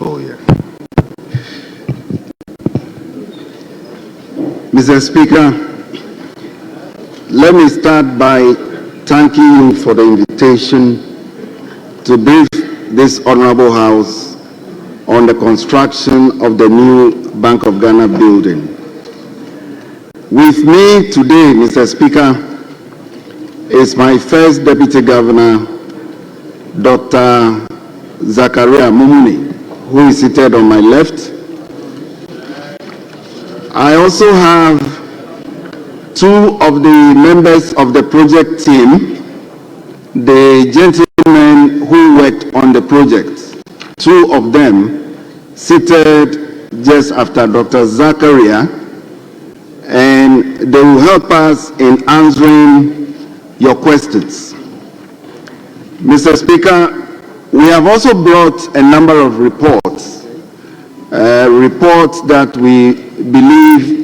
Oh, yeah. Mr. Speaker, let me start by thanking you for the invitation to brief this Honorable House on the construction of the new Bank of Ghana building. With me today, Mr. Speaker, is my first Deputy Governor, Dr. Zachariah Mumuni, who is seated on my left. I also have two of the members of the project team, the gentlemen who worked on the project. Two of them seated just after Dr. Zachariah, and they will help us in answering your questions. Mr. Speaker, we have also brought a number of reports that we believe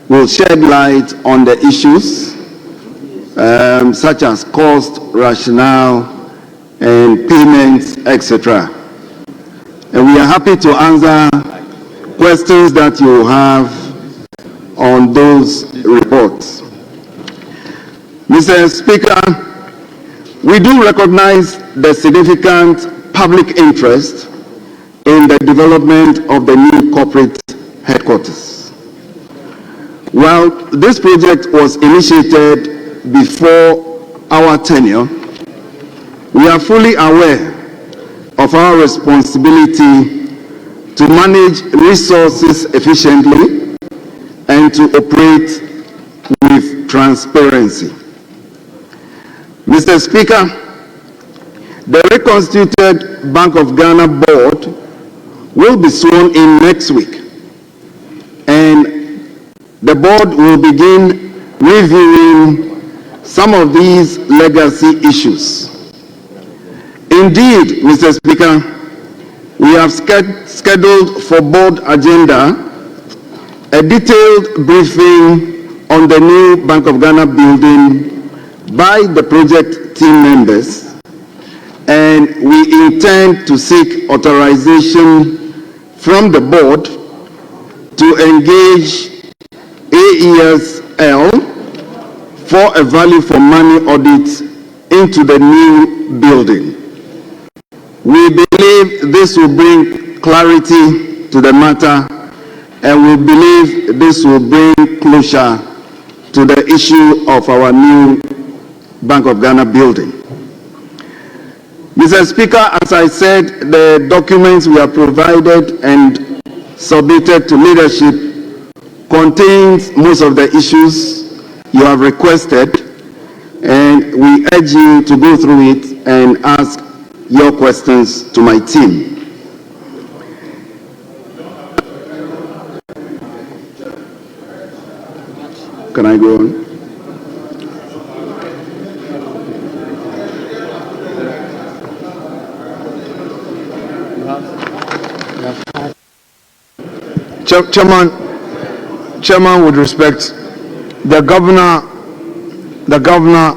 will shed light on the issues such as cost, rationale, and payments, etc. And we are happy to answer questions that you have on those reports. Mr. Speaker, we do recognize the significant public interest in the development of the new corporate headquarters. While this project was initiated before our tenure, we are fully aware of our responsibility to manage resources efficiently and to operate with transparency. Mr. Speaker, the reconstituted Bank of Ghana board will be sworn in next week, and the board will begin reviewing some of these legacy issues. Indeed, Mr. Speaker, we have scheduled for board agenda a detailed briefing on the new Bank of Ghana building by the project team members, and we intend to seek authorization from the board to engage AESL for a value for money audit into the new building. We believe this will bring clarity to the matter, and we believe this will bring closure to the issue of our new Bank of Ghana building. Mr. Speaker, as I said, the documents we have provided and submitted to leadership contains most of the issues you have requested, and we urge you to go through it and ask your questions to my team. Can I go on? Chairman, with respect, the governor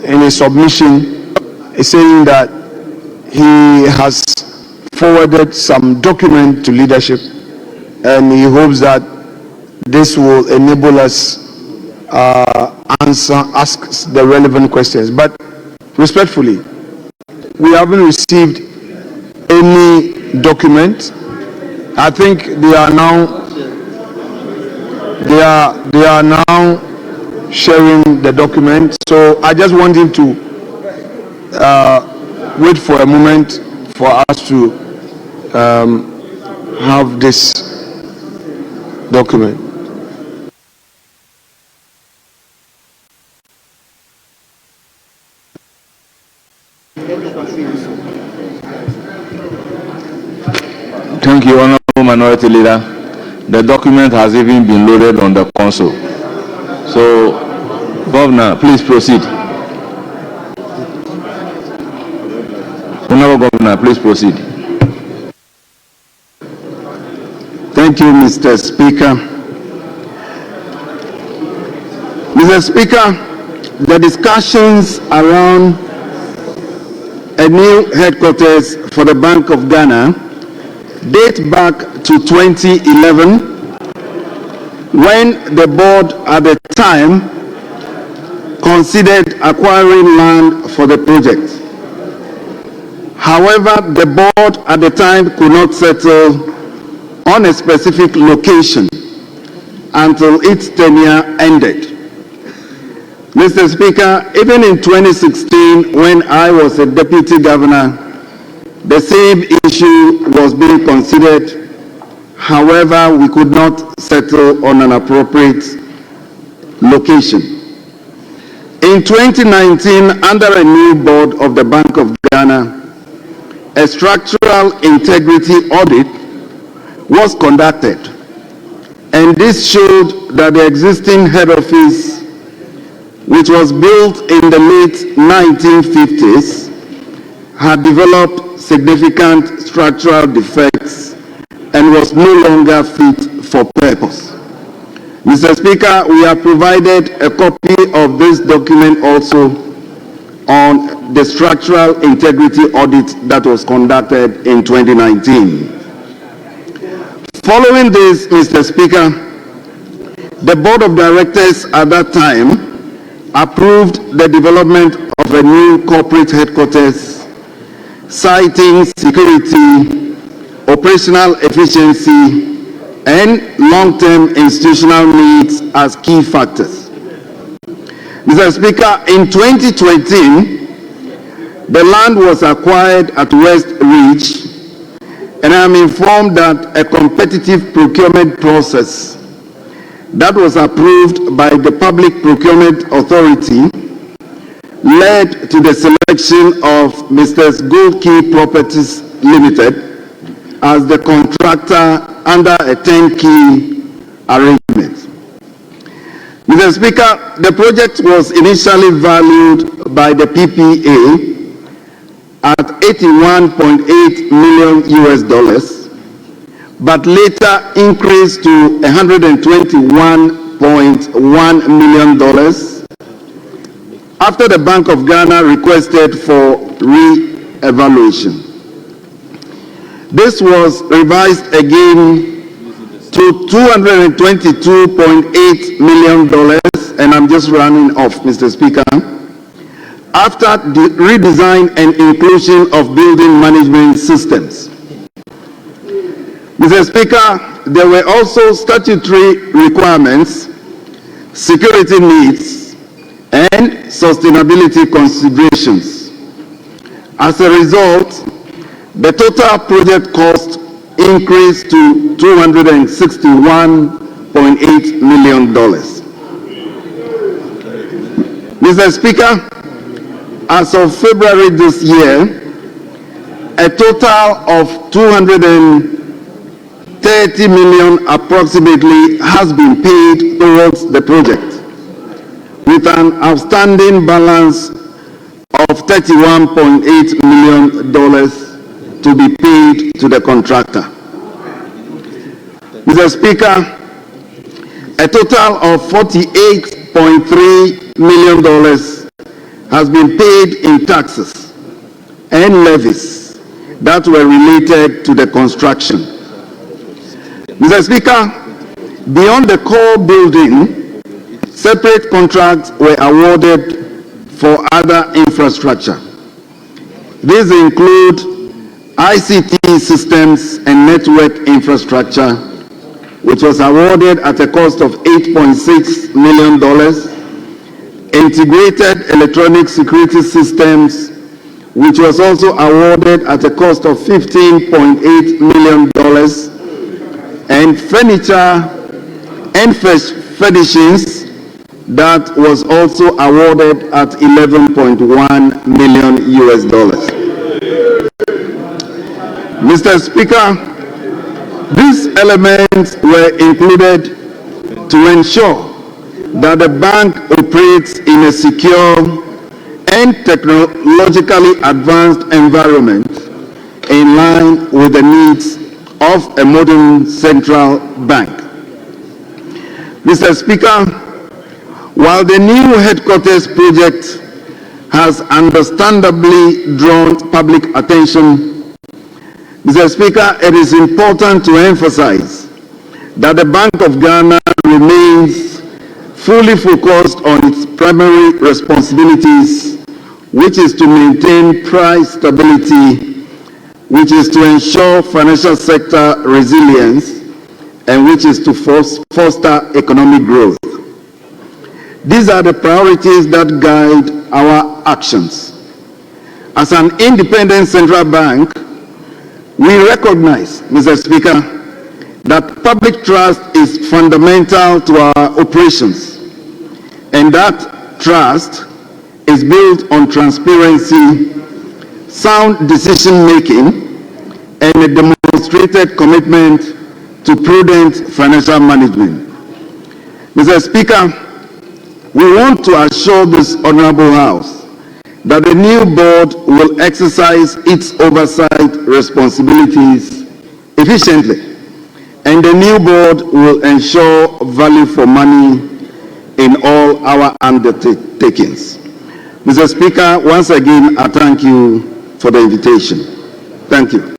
in his submission is saying that he has forwarded some document to leadership, and he hopes that this will enable us ask the relevant questions. But respectfully, we haven't received any document. I think they are now sharing the document. So I just want him to wait for a moment for us to have this document. Thank you, Honorable Minority Leader. The document has even been loaded on the console. So, Governor, please proceed. Honorable Governor, please proceed. Thank you, Mr. Speaker. Mr. Speaker, the discussions around a new headquarters for the Bank of Ghana date back to 2011, when the board at the time considered acquiring land for the project. However, the board at the time could not settle on a specific location until its tenure ended. Mr. Speaker, even in 2016, when I was a deputy governor, the same issue was being considered. However, we could not settle on an appropriate location. In 2019, under a new board of the Bank of Ghana, a structural integrity audit was conducted, and this showed that the existing head office, which was built in the late 1950s, had developed significant structural defects and was no longer fit for purpose. Mr. Speaker, we have provided a copy of this document also on the structural integrity audit that was conducted in 2019. Following this, Mr. Speaker, the Board of Directors at that time approved the development of a new corporate headquarters, citing security, operational efficiency, and long-term institutional needs as key factors. Mr. Speaker, in 2020, the land was acquired at West Ridge, and I am informed that a competitive procurement process that was approved by the Public Procurement Authority led to the selection of Mr. Gold Key Properties Limited as the contractor under a turnkey arrangement. Mr. Speaker, the project was initially valued by the PPA at $81.8 million, but later increased to $121.1 million after the Bank of Ghana requested for re-evaluation. This was revised again to $222.8 million, and I'm just running off, Mr. Speaker, after the redesign and inclusion of building management systems. Mr. Speaker, there were also statutory requirements, security needs, and sustainability considerations. As a result, the total project cost increased to $261.8 million. Mr. Speaker, as of February this year, a total of $230 million approximately has been paid towards the project, with an outstanding balance of $31.8 million to be paid to the contractor. Mr. Speaker, a total of $48.3 million has been paid in taxes and levies that were related to the construction. Mr. Speaker, beyond the core building, separate contracts were awarded for other infrastructure. These include ICT systems and network infrastructure, which was awarded at a cost of $8.6 million, integrated electronic security systems, which was also awarded at a cost of $15.8 million, and furniture and furnishings that was also awarded at $11.1 million. Mr. Speaker, these elements were included to ensure that the bank operates in a secure and technologically advanced environment in line with the needs of a modern central bank. Mr. Speaker, while the new headquarters project has understandably drawn public attention, Mr. Speaker, it is important to emphasize that the Bank of Ghana remains fully focused on its primary responsibilities, which is to maintain price stability, which is to ensure financial sector resilience, and which is to foster economic growth. These are the priorities that guide our actions. As an independent central bank, we recognize, Mr. Speaker, that public trust is fundamental to our operations, and that trust is built on transparency, sound decision-making, and a demonstrated commitment to prudent financial management. Mr. Speaker, we want to assure this Honorable House that the new board will exercise its oversight responsibilities efficiently, and the new board will ensure value for money in all our undertakings. Mr. Speaker, once again, I thank you for the invitation. Thank you.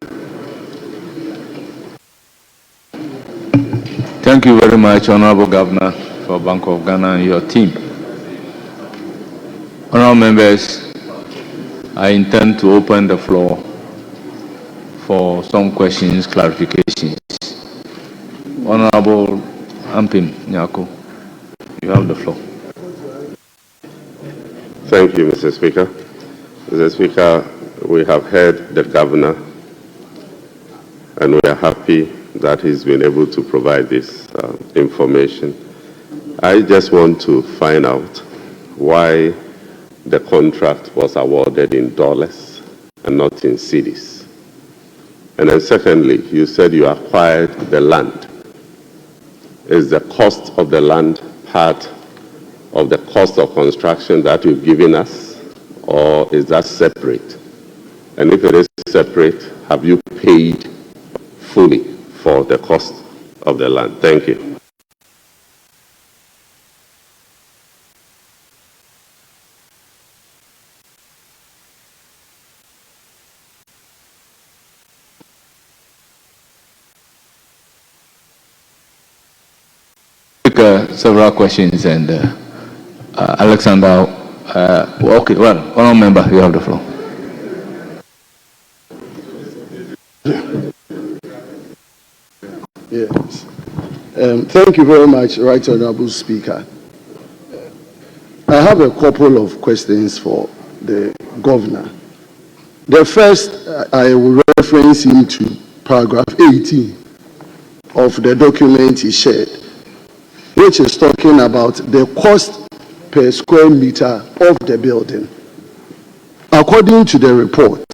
Thank you very much, Honorable Governor, for Bank of Ghana and your team. Honorable members, I intend to open the floor for some questions, clarifications. Honorable Ampim Nyako, you have the floor. Thank you, Mr. Speaker. Mr. Speaker, we have heard the governor, and we are happy that he's been able to provide this information. I just want to find out why the contract was awarded in dollars and not in cedis. And then secondly, you said you acquired the land. Is the cost of the land part of the cost of construction that you've given us, or is that separate? And if it is separate, have you paid fully for the cost of the land? Thank you. Several questions, and Alexander, okay, well, honorable member, you have the floor. Yes. Thank you very much, Right Honorable Speaker. I have a couple of questions for the governor. The first, I will reference him to paragraph 18 of the document he shared, which is talking about the cost per square meter of the building. According to the report,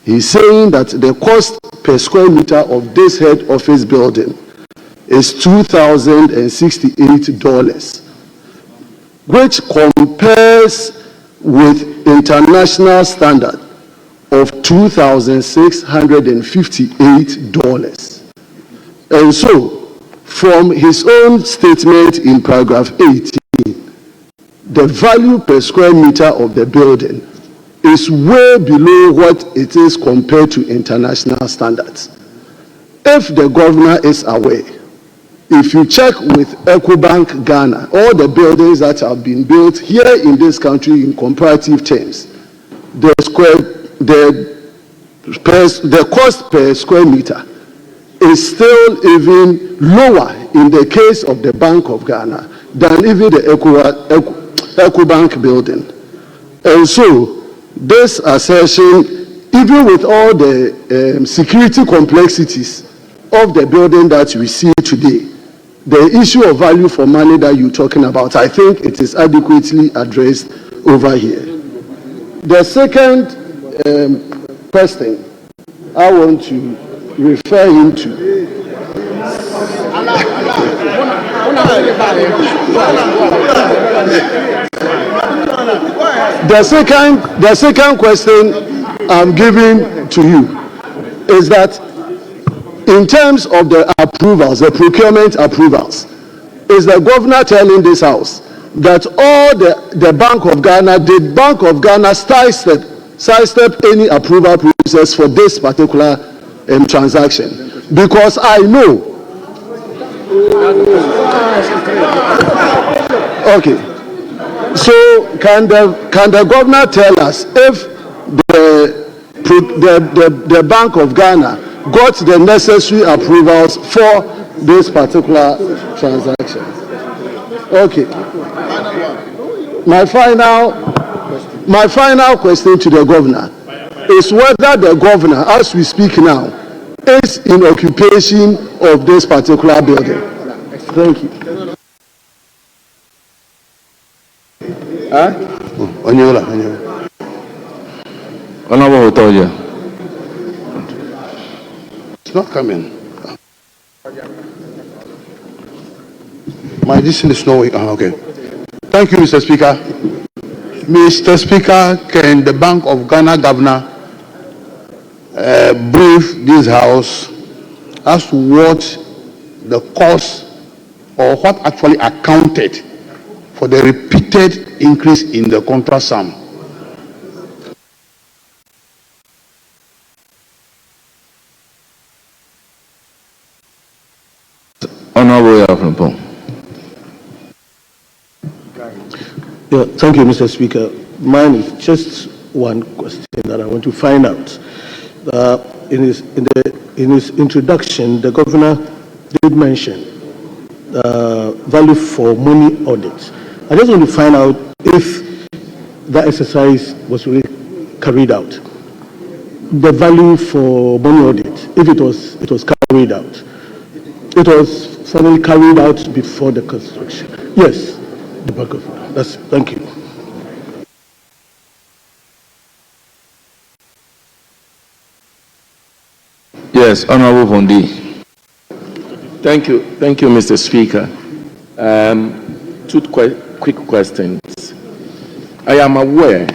he's saying that the cost per square meter of this head office building is $2,068, which compares with international standard of $2,658. And so, from his own statement in paragraph 18, the value per square meter of the building is way below what it is compared to international standards. If the governor is aware, if you check with EcoBank Ghana, all the buildings that have been built here in this country in comparative terms, the cost per square meter is still even lower in the case of the Bank of Ghana than even the EcoBank building. And so, this assertion, even with all the security complexities of the building that we see today, the issue of value for money that you're talking about, I think it is adequately addressed over here. The second question I want to refer him to. The second question I'm giving to you is that in terms of the approvals, the procurement approvals, is the governor telling this house that all the Bank of Ghana, sidestep any approval process for this particular transaction? Because I know. Okay. So can the governor tell us if the Bank of Ghana got the necessary approvals for this particular transaction? Okay. My final question to the governor is whether the governor, as we speak now, is in occupation of this particular building. Thank you. Honorable Otoja. It's not coming. My this is no way. Okay. Thank you, Mr. Speaker. Mr. Speaker, can the Bank of Ghana governor brief this House as to what the cost or what actually accounted for the repeated increase in the contract sum? Honorable Yaframpong. Yeah, thank you, Mr. Speaker. Mine is just one question that I want to find out. In his introduction, the governor did mention value for money audits. I just want to find out if that exercise was really carried out. The value for money audit, if it was carried out. It was finally carried out before the construction. Yes, the Bank of Ghana. Thank you. Yes, Honorable Fondi. Thank you, Mr. Speaker. Two quick questions. I am aware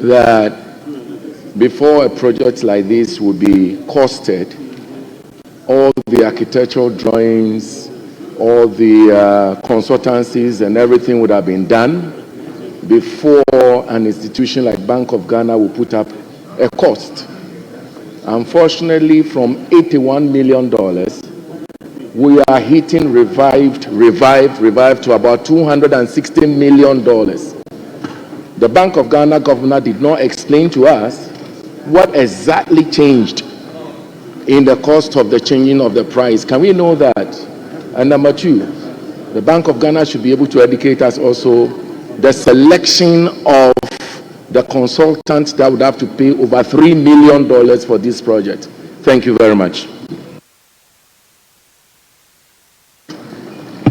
that before a project like this would be costed, all the architectural drawings, all the consultancies and everything would have been done before an institution like Bank of Ghana will put up a cost. Unfortunately, from $81 million, we are hitting revived to about $260 million. The Bank of Ghana governor did not explain to us what exactly changed in the cost of the changing of the price. Can we know that? And number two, the Bank of Ghana should be able to educate us also the selection of the consultant that would have to pay over $3 million for this project. Thank you very much.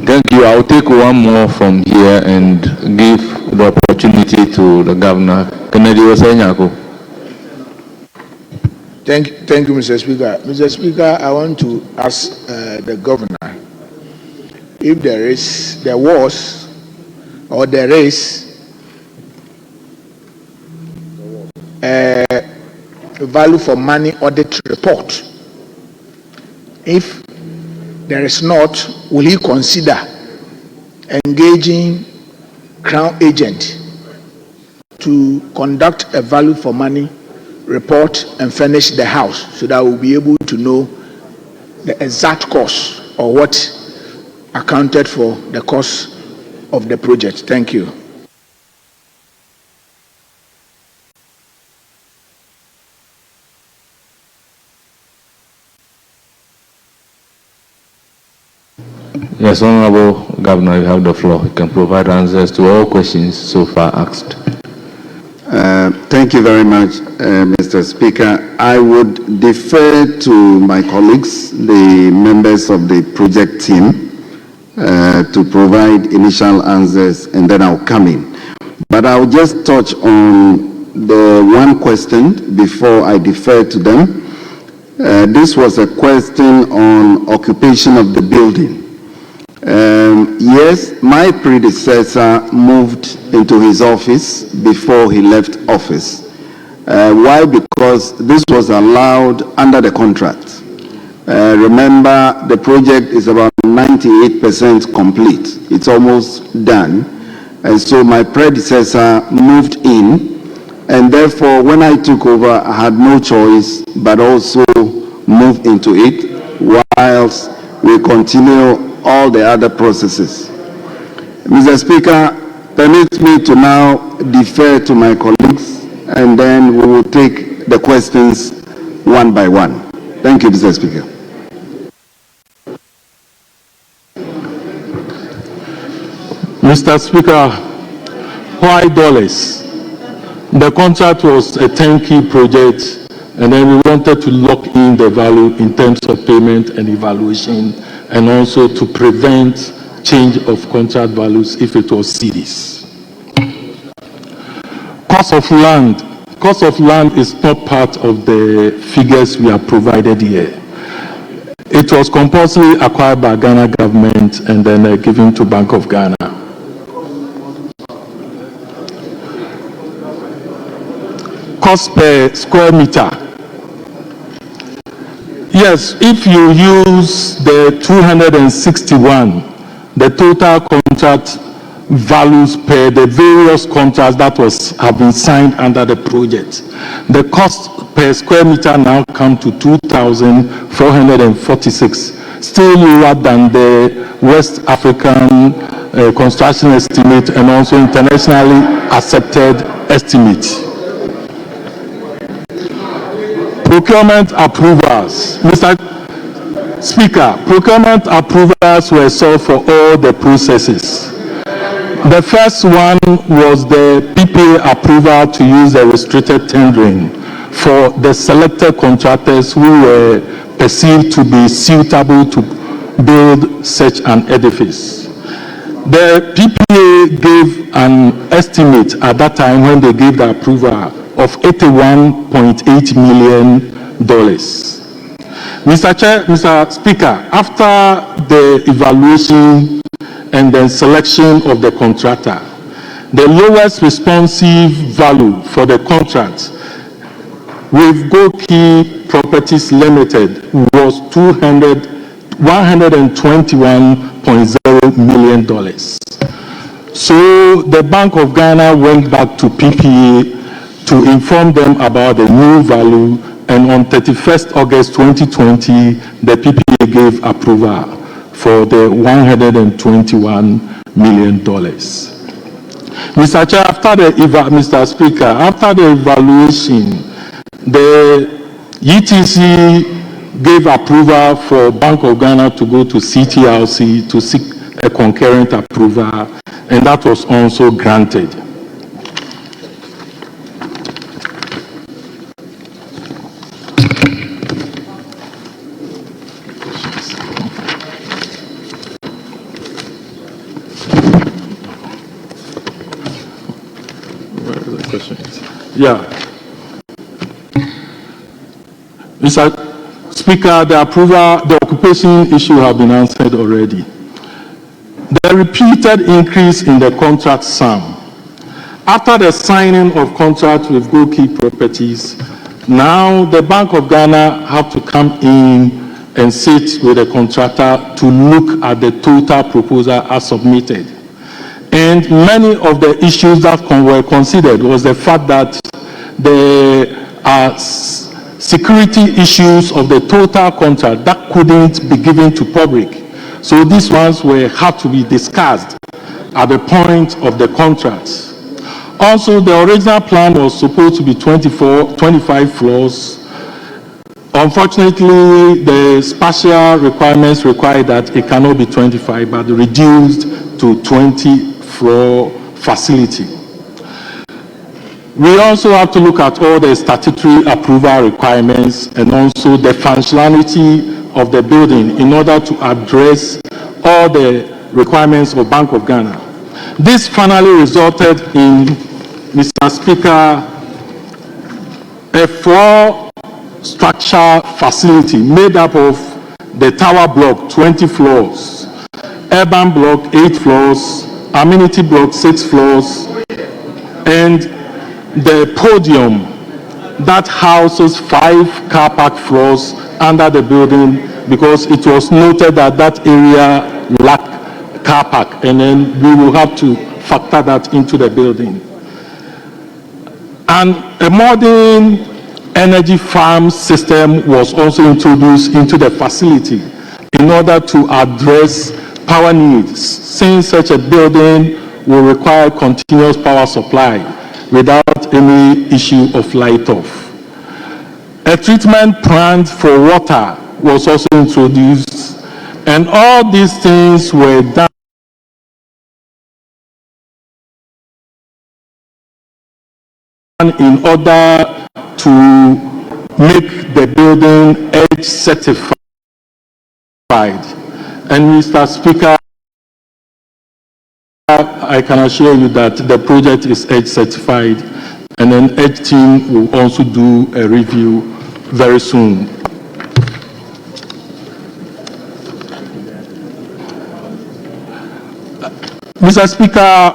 Thank you. I'll take one more from here and give the opportunity to the governor. Kennedy Osenyako. Thank you, Mr. Speaker. Mr. Speaker, I want to ask the governor if there is a value for money audit report. If there is not, will he consider engaging Crown agent to conduct a value for money report and furnish the House so that we'll be able to know the exact cost or what accounted for the cost of the project? Thank you. Yes, Honorable Governor, you have the floor. You can provide answers to all questions so far asked. Thank you very much, Mr. Speaker. I would defer to my colleagues, the members of the project team, to provide initial answers, and then I'll come in. But I'll just touch on the one question before I defer to them. This was a question on occupation of the building. Yes, my predecessor moved into his office before he left office. Why? Because this was allowed under the contract. Remember, the project is about 98% complete. It's almost done. And so my predecessor moved in, and therefore when I took over, I had no choice but also move into it whilst we continue all the other processes. Mr. Speaker, permit me to now defer to my colleagues, and then we will take the questions one by one. Thank you, Mr. Speaker. Mr. Speaker, why dollars? The contract was a turnkey project, and then we wanted to lock in the value in terms of payment and evaluation, and also to prevent change of contract values if it was cedis. Cost of land. Cost of land is not part of the figures we have provided here. It was compulsorily acquired by Ghana government and then given to Bank of Ghana. Cost per square meter. Yes, if you use the 261, the total contract values per the various contracts that have been signed under the project, the cost per square meter now come to 2,446, still lower than the West African construction estimate and also internationally accepted estimate. Procurement approvals. Mr. Speaker, procurement approvals were sought for all the processes. The first one was the PPA approval to use the restricted tendering for the selected contractors who were perceived to be suitable to build such an edifice. The PPA gave an estimate at that time when they gave the approval of $81.8 million. Mr. Speaker, after the evaluation and the selection of the contractor, the lowest responsive value for the contract with BoG Properties Limited was $121.0 million. So the Bank of Ghana went back to PPA to inform them about the new value, and on 31st August 2020, the PPA gave approval for the $121 million. Mr. Chair, Mr. Speaker, after the evaluation, the ETC gave approval for Bank of Ghana to go to CTRC to seek a concurrent approval, and that was also granted. Yeah. Mr. Speaker, the occupation issue have been answered already. The repeated increase in the contract sum. After the signing of contract with BoG Properties, now the Bank of Ghana have to come in and sit with the contractor to look at the total proposal as submitted. And many of the issues that were considered was the fact that there are security issues of the total contract that couldn't be given to public. So these ones had to be discussed at the point of the contract. Also, the original plan was supposed to be 25 floors. Unfortunately, the spatial requirements require that it cannot be 25, but reduced to 20-floor facility. We also have to look at all the statutory approval requirements and also the functionality of the building in order to address all the requirements of Bank of Ghana. This finally resulted in, Mr. Speaker, a four-structure facility made up of the tower block, 20 floors, urban block, 8 floors, amenity block, 6 floors, and the podium that houses 5 car park floors under the building, because it was noted that that area lacked car park, and then we will have to factor that into the building. And a modern energy farm system was also introduced into the facility in order to address power needs, since such a building will require continuous power supply without any issue of light off. A treatment plant for water was also introduced, and all these things were done in order to make the building EDGE certified. And Mr. Speaker, I can assure you that the project is EDGE certified, and then EDGE team will also do a review very soon. Mr. Speaker,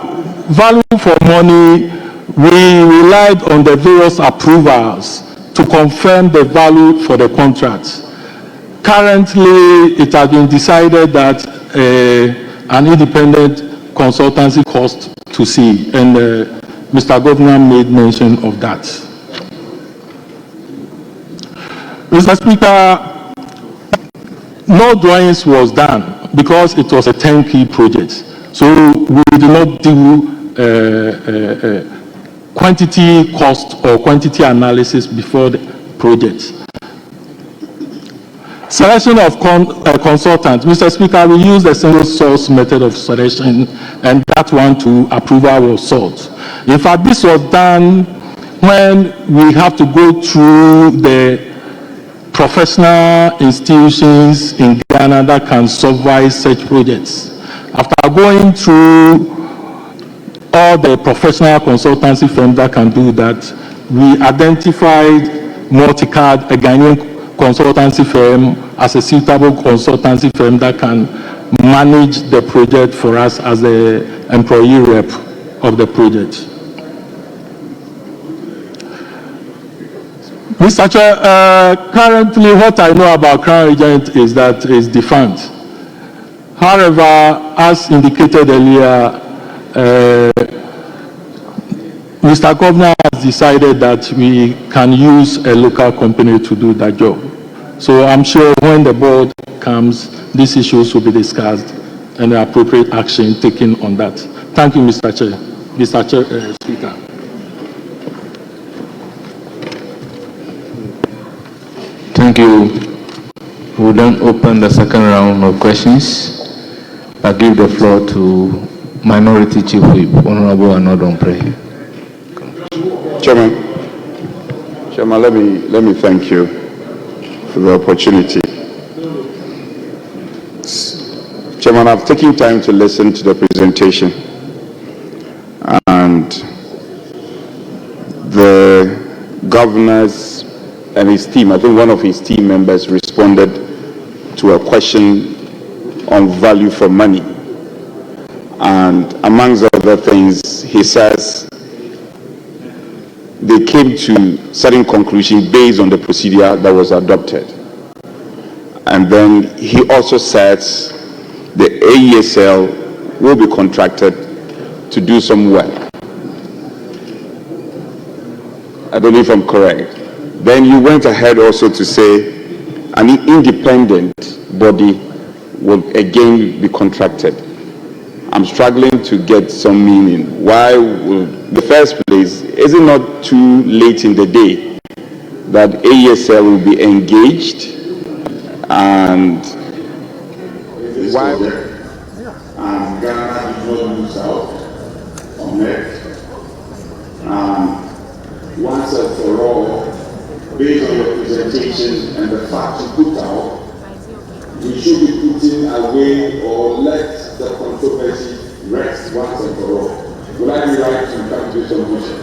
value for money, we relied on the various approvals to confirm the value for the contract. Currently, it has been decided that an independent consultancy cost to see, and Mr. Governor made mention of that. Mr. Speaker, no drawings was done because it was a turnkey project. So we did not do quantity cost or quantity analysis before the project. Selection of consultants. Mr. Speaker, we used a single source method of selection, and that one to approval was sought. In fact, this was done when we have to go through the professional institutions in Ghana that can supervise such projects. After going through all the professional consultancy firms that can do that, we identified Multicard, a Ghanaian consultancy firm, as a suitable consultancy firm that can manage the project for us as the employee rep of the project. Mr. Chair, currently what I know about Crown Agent is that it's defunct. However, as indicated earlier, Mr. Governor has decided that we can use a local company to do that job. So I'm sure when the board comes, these issues will be discussed and the appropriate action taken on that. Thank you, Mr. Chair. Mr. Speaker. Thank you. We'll then open the second round of questions. I give the floor to Minority Chief Whip, Honorable Anodon Pray. Chairman, let me thank you for the opportunity. Chairman, I've taken time to listen to the presentation, and the governor's and his team, I think one of his team members responded to a question on value for money. And amongst other things, he says they came to certain conclusions based on the procedure that was adopted. And then he also says the AESL will be contracted to do some work. I don't know if I'm correct. Then you went ahead also to say an independent body will again be contracted. I'm struggling to get some meaning. Why will, the first place, is it not too late in the day that AESL will be engaged, and why and Ghana did not lose out on it, and once and for all, based on your presentation and the facts you put out, we should be putting away or let the controversy rest once and for all. Would I be right to come to some motion?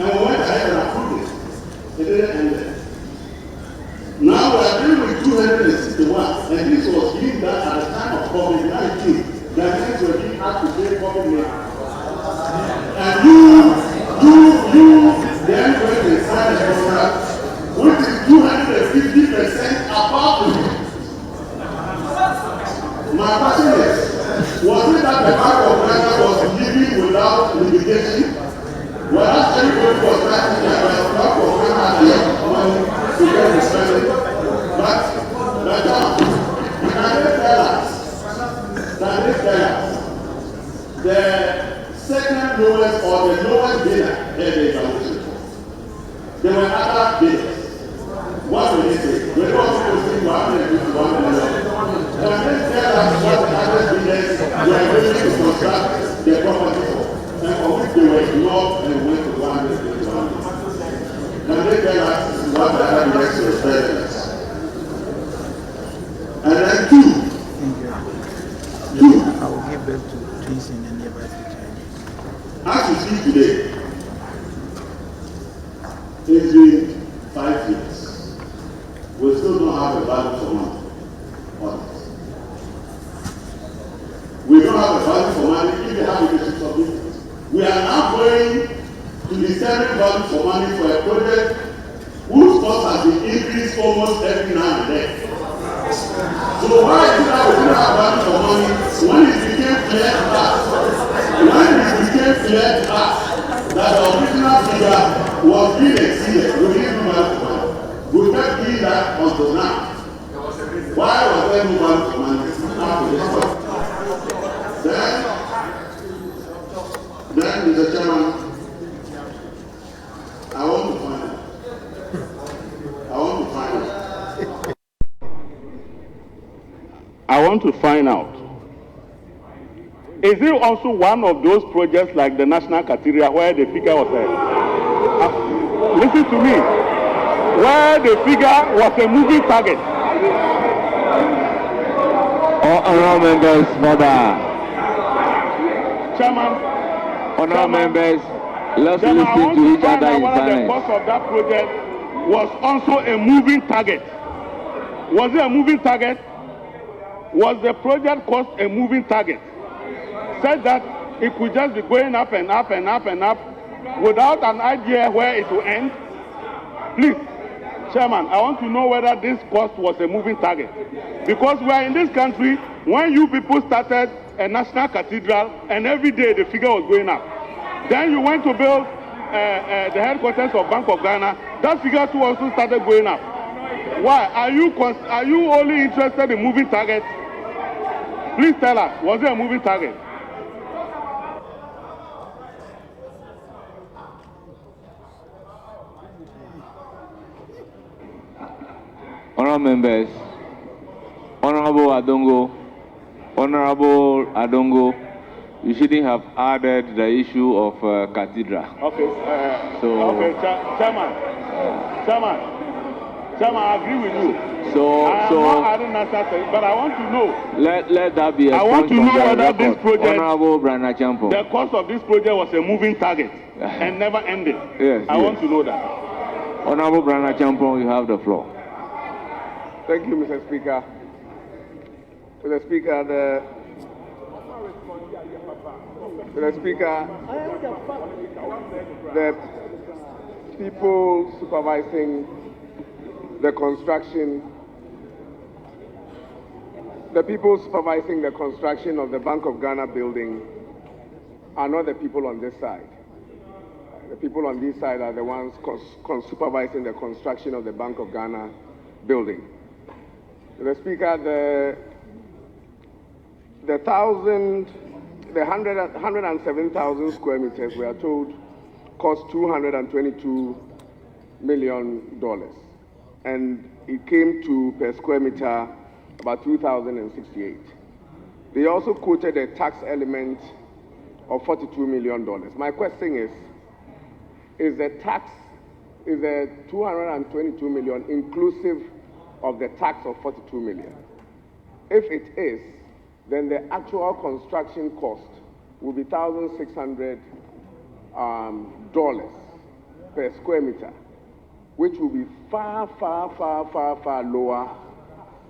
And we went ahead didn't end there. Now we are dealing with 261, and this was being done at the time of COVID-19. The events were being had to pay COVID-19. And you then went and signed a contract which is 250% above the rate. My question is, was it that the Bank of Ghana was living without limitation? Whereas everybody was writing that the Bank of Ghana had enough money to get the spending. But can they tell us the second lowest or the lowest bidder had the evaluation? There were other bidders. What will they say? We don't want to see 151 million. Can they tell us what the other bidders were willing to construct the property for, and for which they were ignored and went to 151 million? Can they tell us what the other bidders were telling us? And then two. I will give birth to twins in the nearby future. As you see today, it's been 5 years. We still don't have a value for money on it. We don't have a value for money if they have leadership of business. We are now going to determine value for money for a project whose cost has been increased almost every now and then. So why is it that we don't have value for money when it became clear to us? That the original figure was being exceeded, we didn't do value for money. We kept doing that until now. Why was there no value for money after this point? Then, Mr. Chairman, I want to find out. Is it also one of those projects like the National Cathedral where the figure was listen to me, where the figure was a moving target? Honourable members, Chairman, honourable members, let's Chairman, listen to each other in whether the silence. cost of that project was also a moving target. Was it a moving target? Was the project cost a moving target? Said that it could just be going up and up and up and up without an idea where it will end? Please, Chairman, I want to know whether this cost was a moving target. Because we are in this country, when you people started a national cathedral and every day the figure was going up. Then you went to build the headquarters of Bank of Ghana, that figure too also started going up. Why? Are you only interested in moving targets? Please tell us, was it a moving target? Honourable members, Honourable Adongo, you shouldn't have added the issue of cathedral. Okay. Chairman, I agree with you. I am not adding that, but I want to know. Let that be a I want to know whether this project, Honourable Brana Champo, the cost of this project was a moving target and never ended. Yes, I want to know that. Honourable Brana Champo, you have the floor. Thank you, Mr. Speaker. Mr. Speaker, the people supervising the construction of the Bank of Ghana building are not the people on this side. The people on this side are the ones supervising the construction of the Bank of Ghana building. The Speaker, the 107,000 square meters, we are told, cost $222 million. And it came to, per square meter, about 2,068. They also quoted a tax element of $42 million. My question is the 222 million inclusive of the tax of 42 million? If it is, then the actual construction cost will be $1,600 per square meter. which will be far, far, far, far, far lower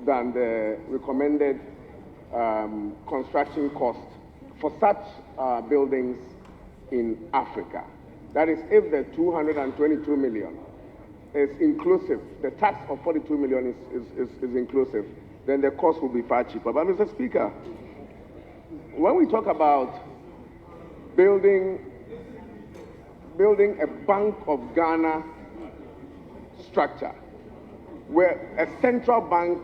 than the recommended construction cost for such buildings in Africa. That is, if the 222 million is inclusive, the tax of 42 million is inclusive, then the cost will be far cheaper. But Mr. Speaker, when we talk about building a Bank of Ghana structure, where a central bank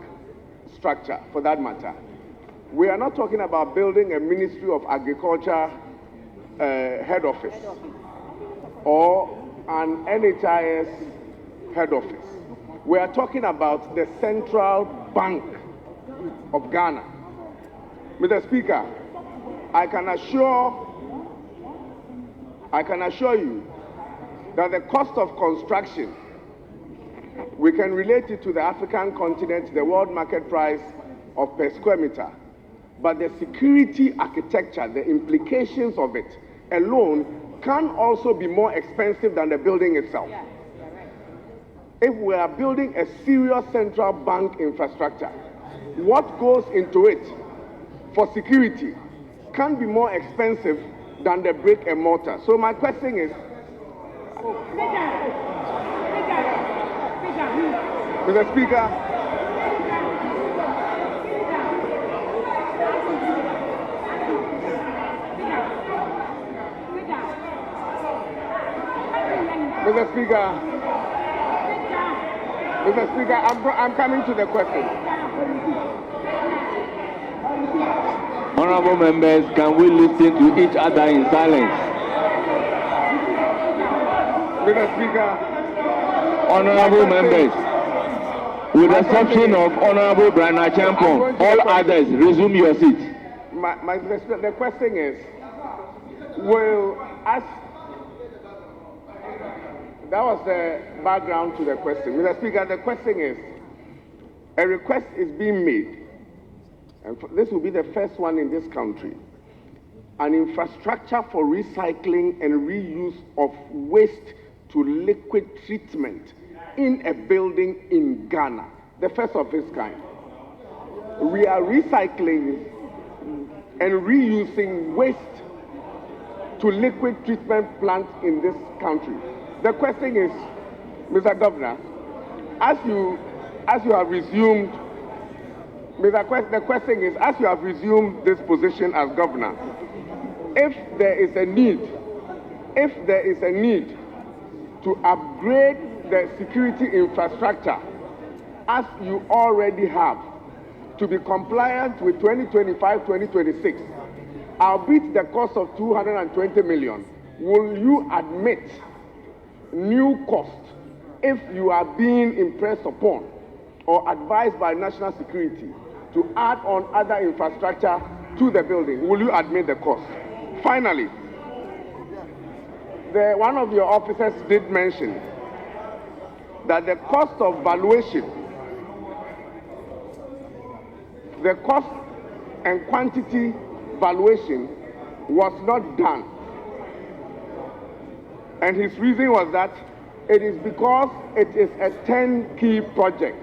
structure for that matter, we are not talking about building a Ministry of Agriculture head office or an NHIS head office. We are talking about the Central Bank of Ghana. Mr. Speaker, I can assure you that the cost of construction, we can relate it to the African continent, the world market price of per square meter. But the security architecture, the implications of it alone can also be more expensive than the building itself. If we are building a serious central bank infrastructure, what goes into it for security can be more expensive than the brick and mortar. So my question is, Mr. Speaker, Mr. Speaker, I'm coming to the question. Honorable members, can we listen to each other in silence? Mr. Speaker, Honorable members, with the exception of Honorable Brana Champon, all others, resume your seat. The question is, that was the background to the question. Mr. Speaker, the question is, a request is being made, and this will be the first one in this country, an infrastructure for recycling and reuse of waste to liquid treatment in a building in Ghana, the first of its kind. We are recycling and reusing waste to liquid treatment plants in this country. The question is, Mr. Governor, as you have resumed, the question is, as you have resumed this position as governor, if there is a need to upgrade the security infrastructure as you already have to be compliant with 2025-2026, albeit the cost of 220 million, will you admit new cost if you are being impressed upon or advised by national security to add on other infrastructure to the building? Will you admit the cost? Finally, one of your officers did mention that the cost of valuation, the cost and quantity valuation was not done. And his reason was that it is because it is a 10-key project.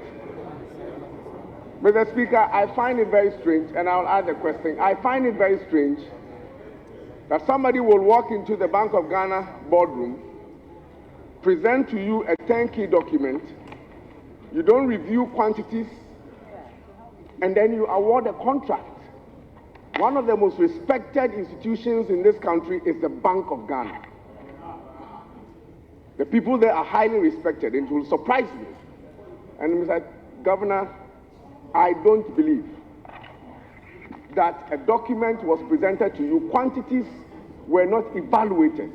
Mr. Speaker, I find it very strange, and I'll add the question. I find it very strange that somebody will walk into the Bank of Ghana boardroom, present to you a 10-key document, you don't review quantities, and then you award a contract. One of the most respected institutions in this country is the Bank of Ghana. The people there are highly respected, and it will surprise me. And Mr. Governor, I don't believe that a document was presented to you, quantities were not evaluated,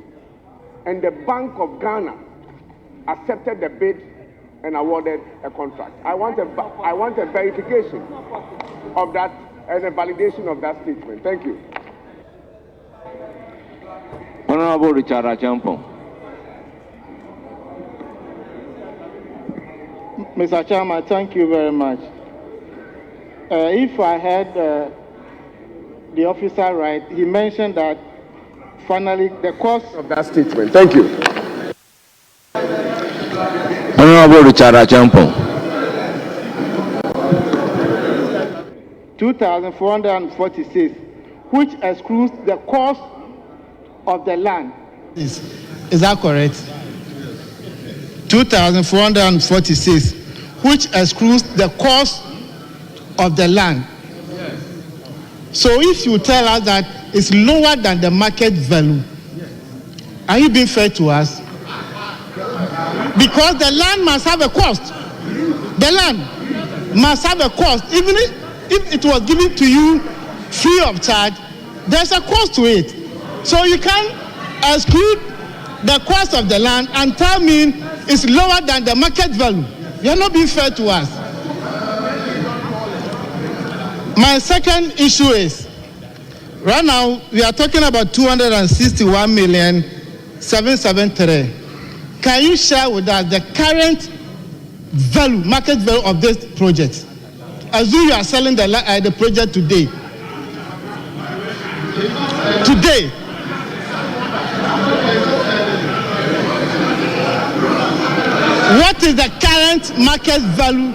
and the Bank of Ghana accepted the bid and awarded a contract. I want a verification of that and a validation of that statement. Thank you. Honorable Richard Achampong. Mr. Chairman, thank you very much. If I heard the officer right, he mentioned that finally the cost of that statement. Thank you. Honorable Richard Achampong. 2,446, which excludes the cost of the land. Is that correct? 2,446, which excludes the cost of the land. So if you tell us that it's lower than the market value, are you being fair to us? Because the land must have a cost. The land must have a cost. Even if it was given to you free of charge, there's a cost to it. So you can't exclude the cost of the land and tell me it's lower than the market value. You're not being fair to us. My second issue is, right now we are talking about 261,773. Can you share with us the current value, market value of this project? Assume you are selling the project today. Today. What is the current market value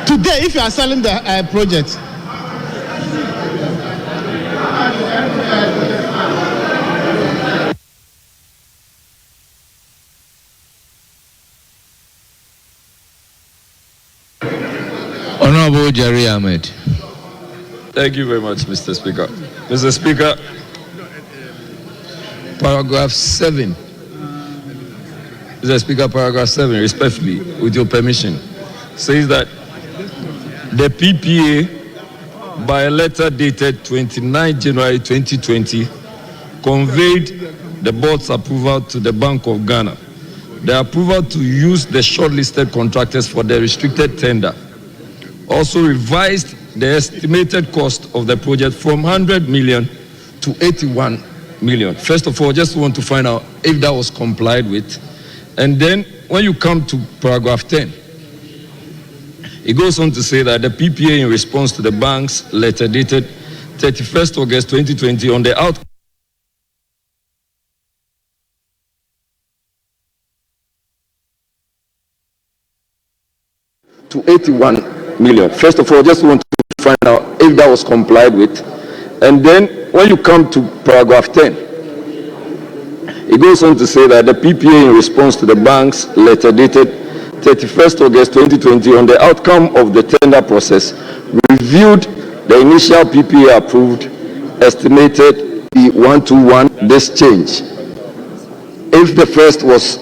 today if you are selling the project? Honorable Jerry Ahmed. Thank you very much, Mr. Speaker. Mr. Speaker, paragraph 7. Mr. Speaker, paragraph 7, respectfully, with your permission, says that the PPA, by a letter dated 29 January 2020, conveyed the board's approval to the Bank of Ghana. The approval to use the shortlisted contractors for the restricted tender also revised the estimated cost of the project from 100 million to 81 million. First of all, just want to find out if that was complied with. And then when you come to paragraph 10, it goes on to say that the PPA, in response to the bank's letter dated 31st August 2020 on the outcome to 81 million. First of all, just want to find out if that was complied with. And then when you come to paragraph 10, it goes on to say that the PPA, in response to the bank's letter dated 31st August 2020 on the outcome of the tender process, reviewed the initial PPA approved, estimated the 121 this change. If the first was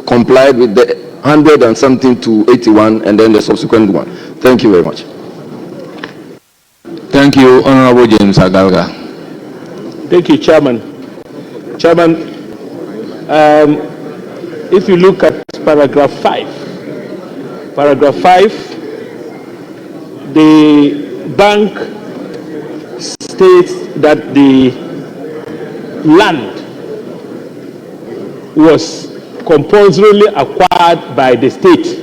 complied with, the 100 and something to 81, and then the subsequent one. Thank you very much. Thank you, Honorable James Agalga. Thank you, Chairman. Chairman, if you look at paragraph 5, the bank states that the land was compulsorily acquired by the state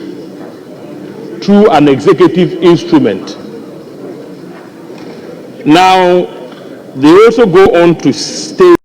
through an executive instrument. Now, they also go on to state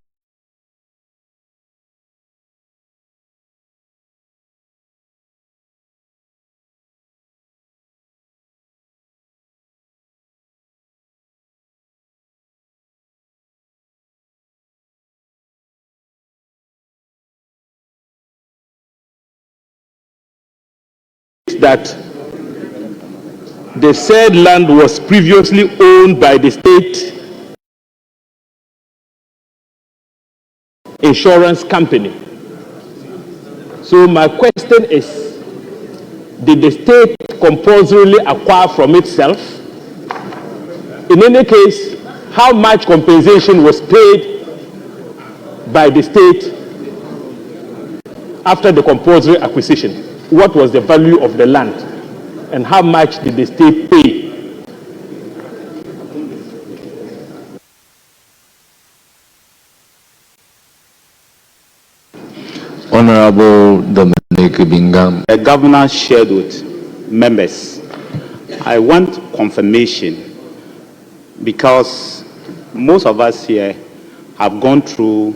that the said land was previously owned by the state insurance company. So my question is, did the state compulsorily acquire from itself? In any case, how much compensation was paid by the state after the compulsory acquisition? What was the value of the land? And how much did the state pay? Honorable Dominic Bingham. The governor shared with members. I want confirmation because most of us here have gone through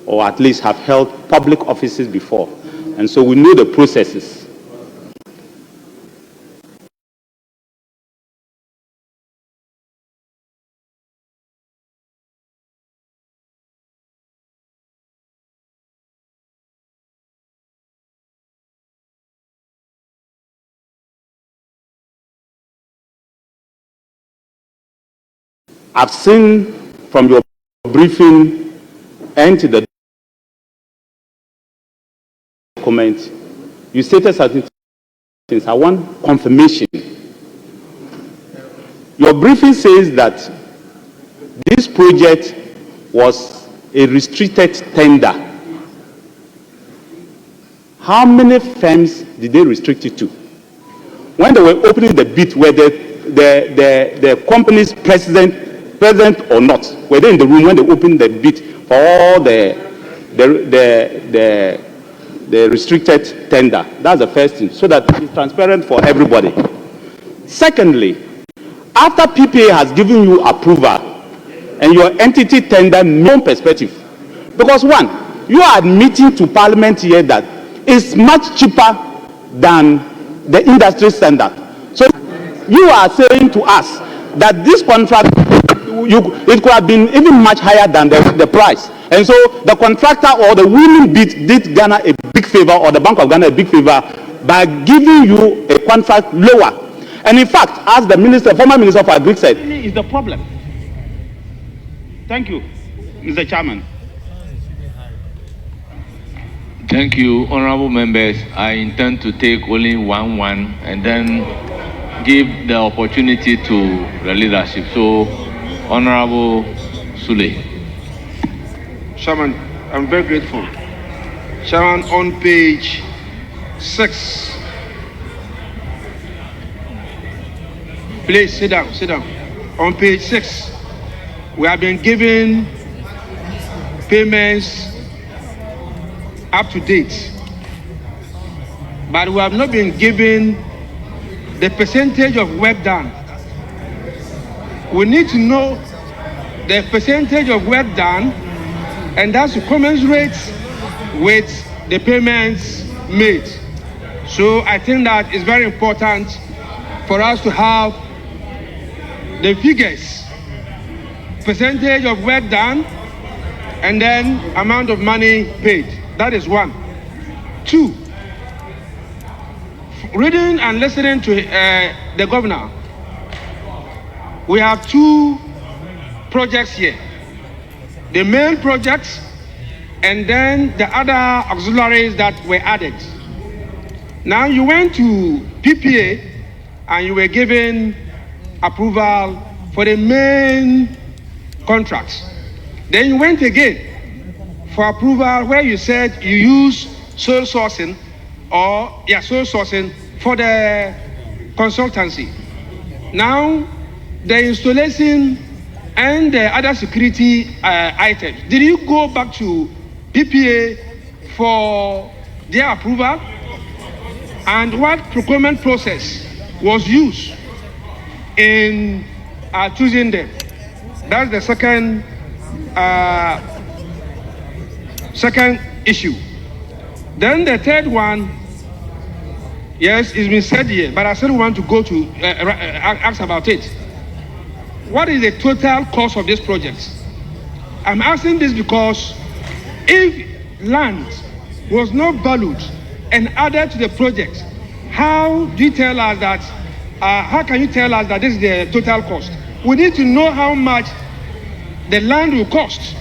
or at least have held public offices before. And so we know the processes. I've seen from your briefing and to the document, you stated certain things. I want confirmation. Your briefing says that this project was a restricted tender. How many firms did they restrict it to? When they were opening the bid, were the company's president or not? Were they in the room when they opened the bid for all the restricted tender? That's the first thing, so that it's transparent for everybody. Secondly, after PPA has given you approval and your entity tender no perspective, because one, you are admitting to Parliament here that it's much cheaper than the industry standard. So you are saying to us that this contract, it could have been even much higher than the price. And so the contractor or the winning bid did Ghana a big favor, or the Bank of Ghana a big favor, by giving you a contract lower. And in fact, as the former Minister for Agri said, is the problem. Thank you, Mr. Chairman. Thank you, honorable members. I intend to take only one and then give the opportunity to the leadership. So, Honorable Sule. Chairman, I'm very grateful. Chairman, on page 6. Please sit down. On page 6, we have been given payments up to date, but we have not been given the percentage of work done. We need to know the percentage of work done, and that's to commensurate with the payments made. So I think that is very important for us to have the figures, percentage of work done, and then amount of money paid. That is one. 2, reading and listening to the governor, we have 2 projects here. The main projects and then the other auxiliaries that were added. Now you went to PPA and you were given approval for the main contracts. Then you went again for approval where you said you use sole sourcing for the consultancy. Now the installation and the other security items, did you go back to PPA for their approval? And what procurement process was used in choosing them? That's the second issue. Then the third one, yes, it's been said here, but I still want to go to ask about it. What is the total cost of this project? I'm asking this because if land was not valued and added to the project, how do you tell us that? How can you tell us that this is the total cost? We need to know how much the land will cost.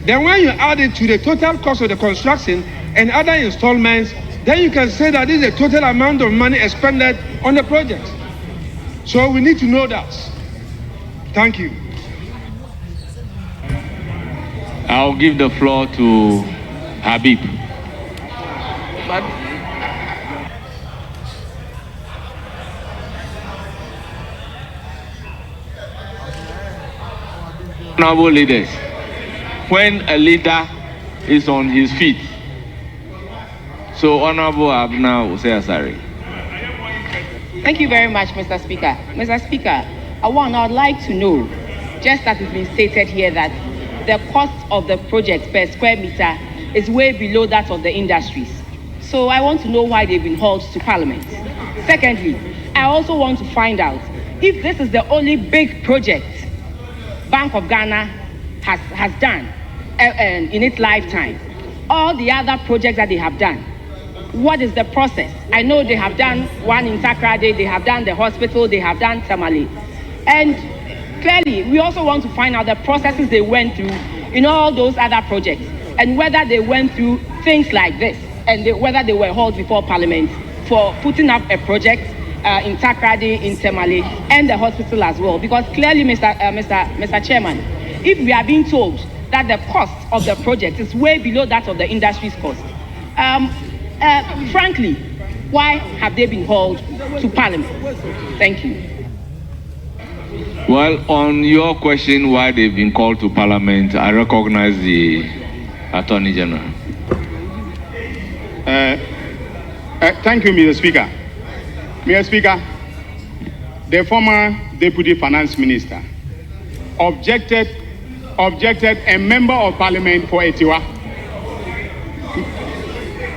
Then when you add it to the total cost of the construction and other installments, then you can say that this is the total amount of money expended on the project. So we need to know that. Thank you. I'll give the floor to Habib. Honorable leaders, when a leader is on his feet, so Honorable Abna Useasari. Thank you very much, Mr. Speaker. Mr. Speaker, I would like to know, just as it's been stated here, that the cost of the project per square meter is way below that of the industries. So I want to know why they've been hauled to Parliament. Secondly, I also want to find out if this is the only big project Bank of Ghana has done in its lifetime. All the other projects that they have done, what is the process? I know they have done one in Takrade, they have done the hospital, they have done Tamale. And clearly, we also want to find out the processes they went through in all those other projects and whether they went through things like this and whether they were hauled before Parliament for putting up a project in Takrade, in Tamale, and the hospital as well. Because clearly, Mr. Chairman, if we are being told that the cost of the project is way below that of the industry's cost, frankly, why have they been hauled to Parliament? Thank you. Well, on your question why they've been called to Parliament, I recognize the Attorney General. Thank you, Mr. Speaker. Mr. Speaker, the former Deputy Finance Minister objected a member of Parliament for Etiwa.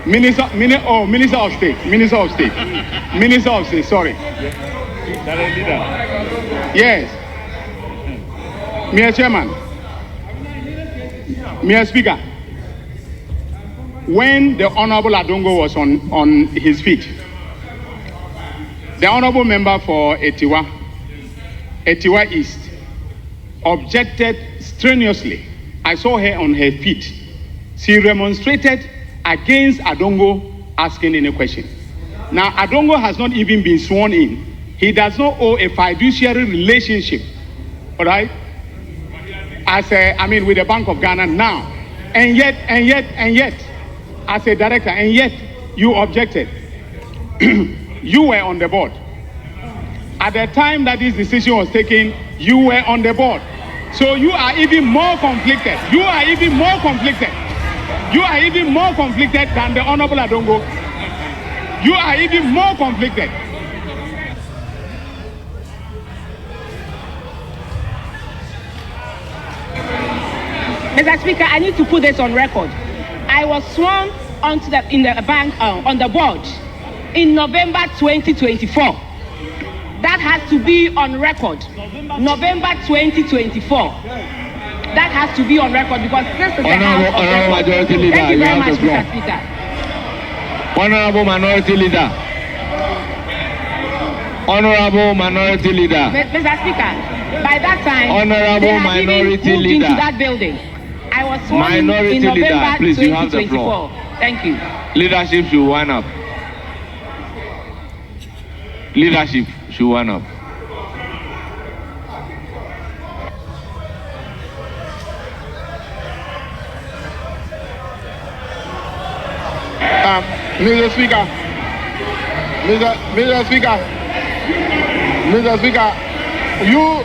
Minister of State, sorry. Yes. Mr. Chairman, Mr. Speaker, when the Honorable Adongo was on his feet, the Honorable Member for Etiwa East, objected strenuously. I saw her on her feet. She remonstrated against Adongo asking any question. Now, Adongo has not even been sworn in. He does not owe a fiduciary relationship, all right, with the Bank of Ghana now. And yet, as a director, and yet you objected. You were on the board. At the time that this decision was taken, you were on the board. So you are even more conflicted. You are even more conflicted than the Honorable Adongo. You are even more conflicted. Mr. Speaker, I need to put this on record. I was sworn on the board in November 2024. That has to be on record. November 2024. That has to be on record because this is the House of Record. Thank you very much, Mr. Speaker. Honorable Minority Leader. Honorable Minority Leader. Mr. Speaker, by that time, Honorable they had even moved Leader. into that building. I was sworn in Minority November Leader, please, 2024. you have the floor. Thank you. Leadership should wind up. Leadership should wind up. Mr. Speaker, you.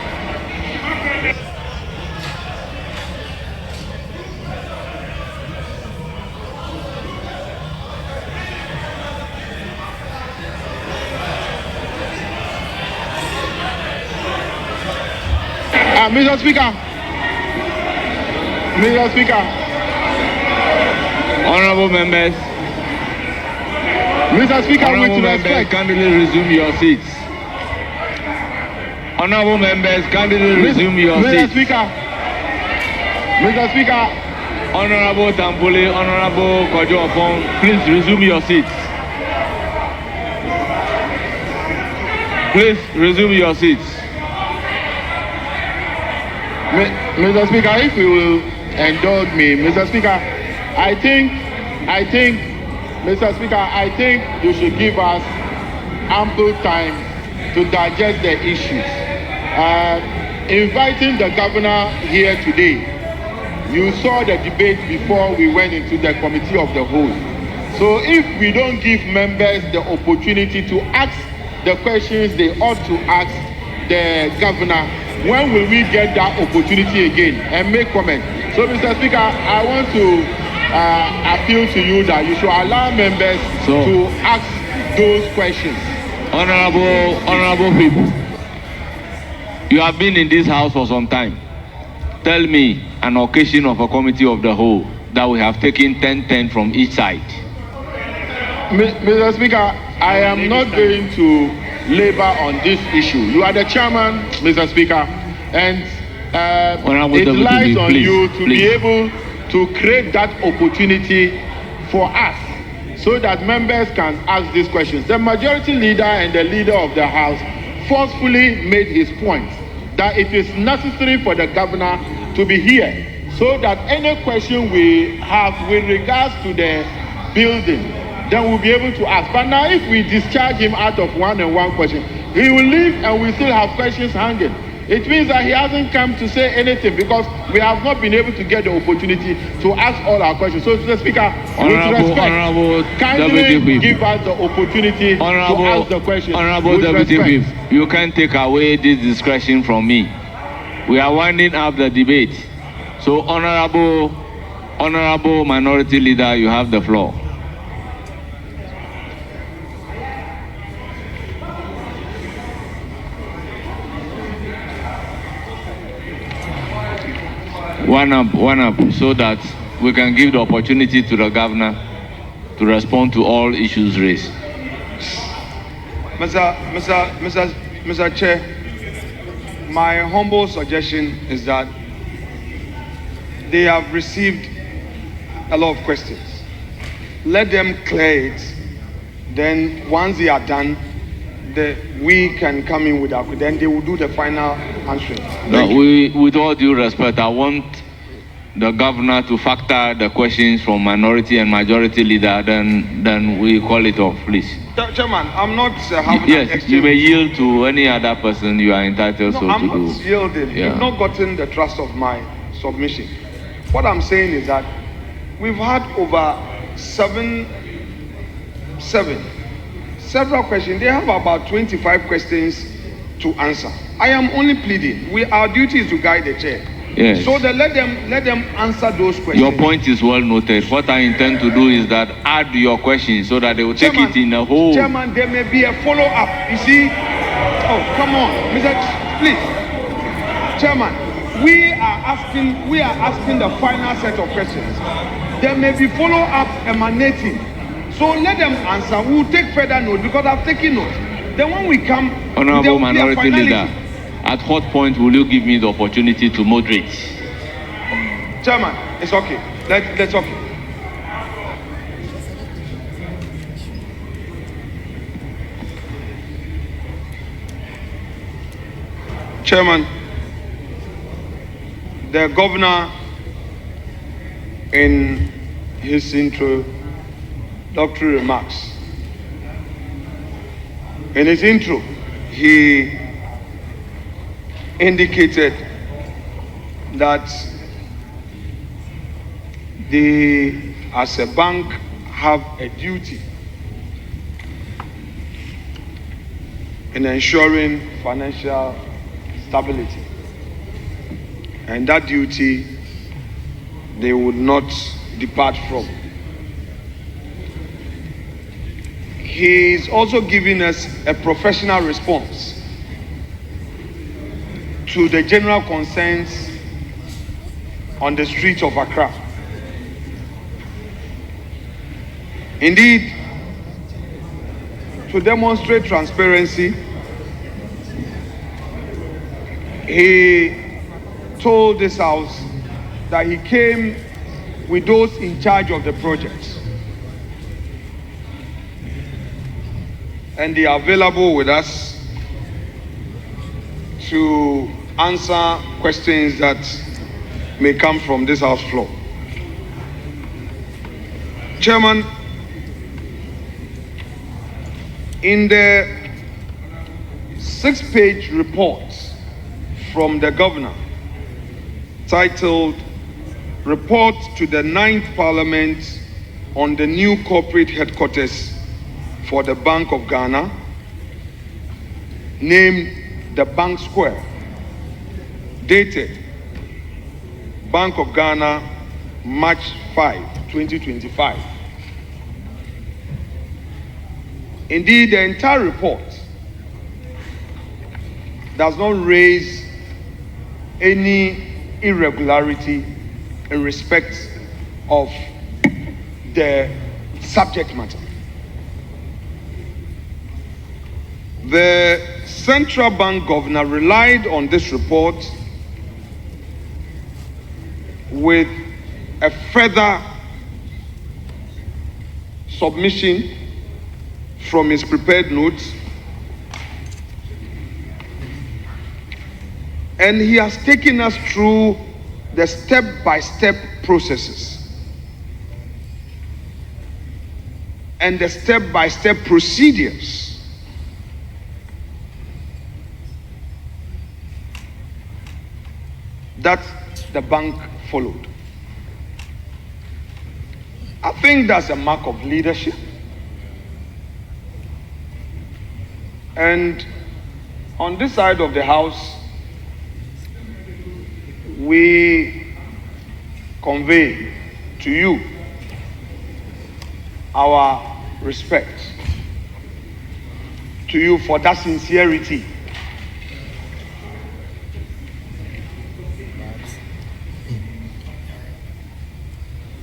Mr. Speaker, Honorable members. Mr. Speaker, Honorable with members, respect. kindly resume your seats. Honorable members, kindly resume your seats. Mr. Speaker, Honorable Tambule, Honorable Kojo Ofon, please resume your seats. Please resume your seats. Mr. Speaker, if you will indulge me, Mr. Speaker, I think, Mr. Speaker, I think you should give us ample time to digest the issues. Inviting the governor here today, you saw the debate before we went into the committee of the whole. So if we don't give members the opportunity to ask the questions they ought to ask the governor, when will we get that opportunity again and make comment? So, Mr. Speaker, I want to appeal to you that you should allow members to ask those questions. Honorable people, you have been in this house for some time. Tell me an occasion of a committee of the whole that we have taken 10-10 from each side. Mr. Speaker, I am not going to labor on this issue. You are the chairman, Mr. Speaker, and it lies on you to be able to create that opportunity for us so that members can ask these questions. The majority leader and the leader of the House forcefully made his point that it is necessary for the governor to be here so that any question we have with regards to the building, then we'll be able to ask. But now if we discharge him out of one and one question, he will leave and we still have questions hanging. It means that he hasn't come to say anything because we have not been able to get the opportunity to ask all our questions. So, Mr. Speaker, with respect, kindly give us the opportunity to ask the questions. Honorable Deputy Whip, you can't take away this discretion from me. We are winding up the debate. So, Honorable Minority Leader, you have the floor. One up, so that we can give the opportunity to the governor to respond to all issues raised. Mr. Chair, my humble suggestion is that they have received a lot of questions. Let them clear it. Then once they are done, we can come in with our, then they will do the final answering. No, with all due respect, I want the governor to factor the questions from minority and majority leader, then we call it off, please. Chairman, I'm not having yes, you may yield to any other person you are entitled to I'm do. not yielding. Yeah. You've not gotten the trust of my submission. What I'm saying is that we've had over several questions. They have about 25 questions to answer. I am only pleading. Our duty is to guide the chair. Yes. So let them answer those questions. Your point is well noted. What I intend to do is that add your questions so that they will take it in a whole. Chairman, there may be a follow-up. You see? Oh, come on, Mr. Please, Chairman, we are asking the final set of questions. There may be follow-up emanating. So let them answer. We will take further note because I've taken note. Then when we come, Honorable Minority Leader, at what point will you give me the opportunity to moderate? Chairman, it's okay. Let's okay. Chairman, the governor in his introductory remarks, in his intro, he indicated that they, as a bank, have a duty in ensuring financial stability. And that duty they would not depart from. He is also giving us a professional response to the general concerns on the streets of Accra. Indeed, to demonstrate transparency, he told this House that he came with those in charge of the project. And they are available with us to answer questions that may come from this House floor. Chairman, in the 6-page report from the governor titled Report to the 9th Parliament on the new corporate headquarters for the Bank of Ghana, named the Bank Square, dated Bank of Ghana, March 5, 2025. Indeed, the entire report does not raise any irregularity in respect of the subject matter. The central bank governor relied on this report with a further submission from his prepared notes, and he has taken us through the step-by-step processes and the step-by-step procedures that the bank followed. I think that's a mark of leadership. And on this side of the house, we convey to you our respect to you for that sincerity.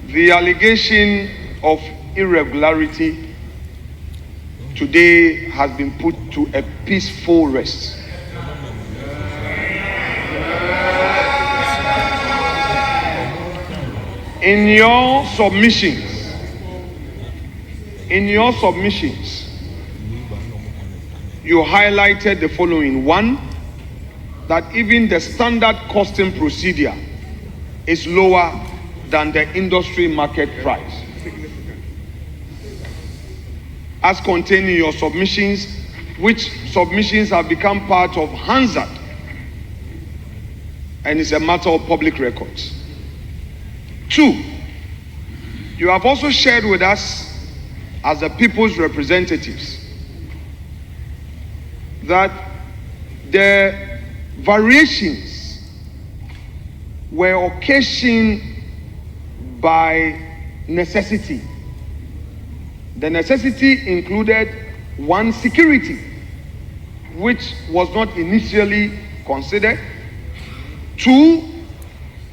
The allegation of irregularity today has been put to a peaceful rest. In your submissions, you highlighted the following. One, that even the standard costing procedure is lower than the industry market price. As contained in your submissions, which submissions have become part of Hansard and is a matter of public records. Two, you have also shared with us as the people's representatives that the variations were occasioned by necessity. The necessity included one, security, which was not initially considered. Two,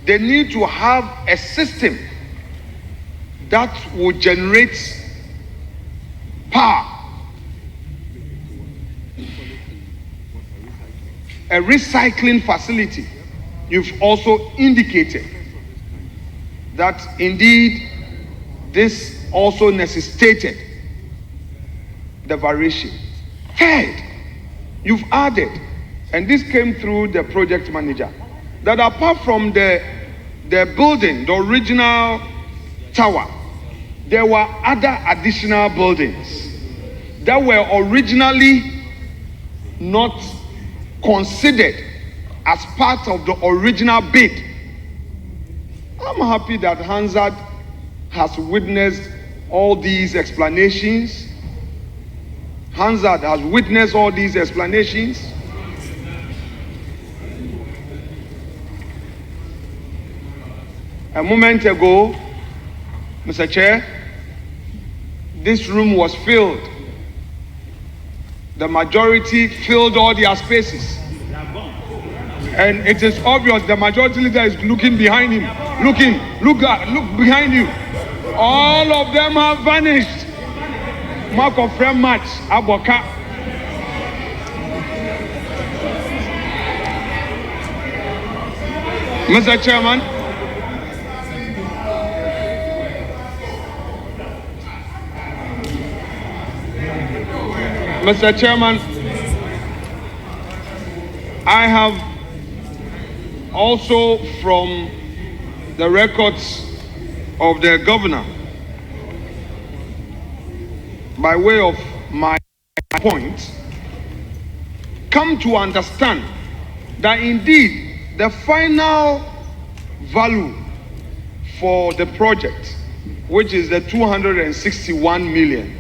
the need to have a system that would generate power, a recycling facility. You've also indicated that indeed this also necessitated the variation. Third, you've added, and this came through the project manager, that apart from the building, the original tower, there were other additional buildings that were originally not considered as part of the original bid. I'm happy that Hansard has witnessed all these explanations. Hansard has witnessed all these explanations. A moment ago, Mr. Chair, this room was filled. The majority filled all their spaces. And it is obvious the majority leader is looking behind him. Look behind you. All of them have vanished. Mark of friend match, Aboka. Mr. Chairman, I have also from the records of the governor, by way of my point, come to understand that indeed the final value for the project, which is the 261 million,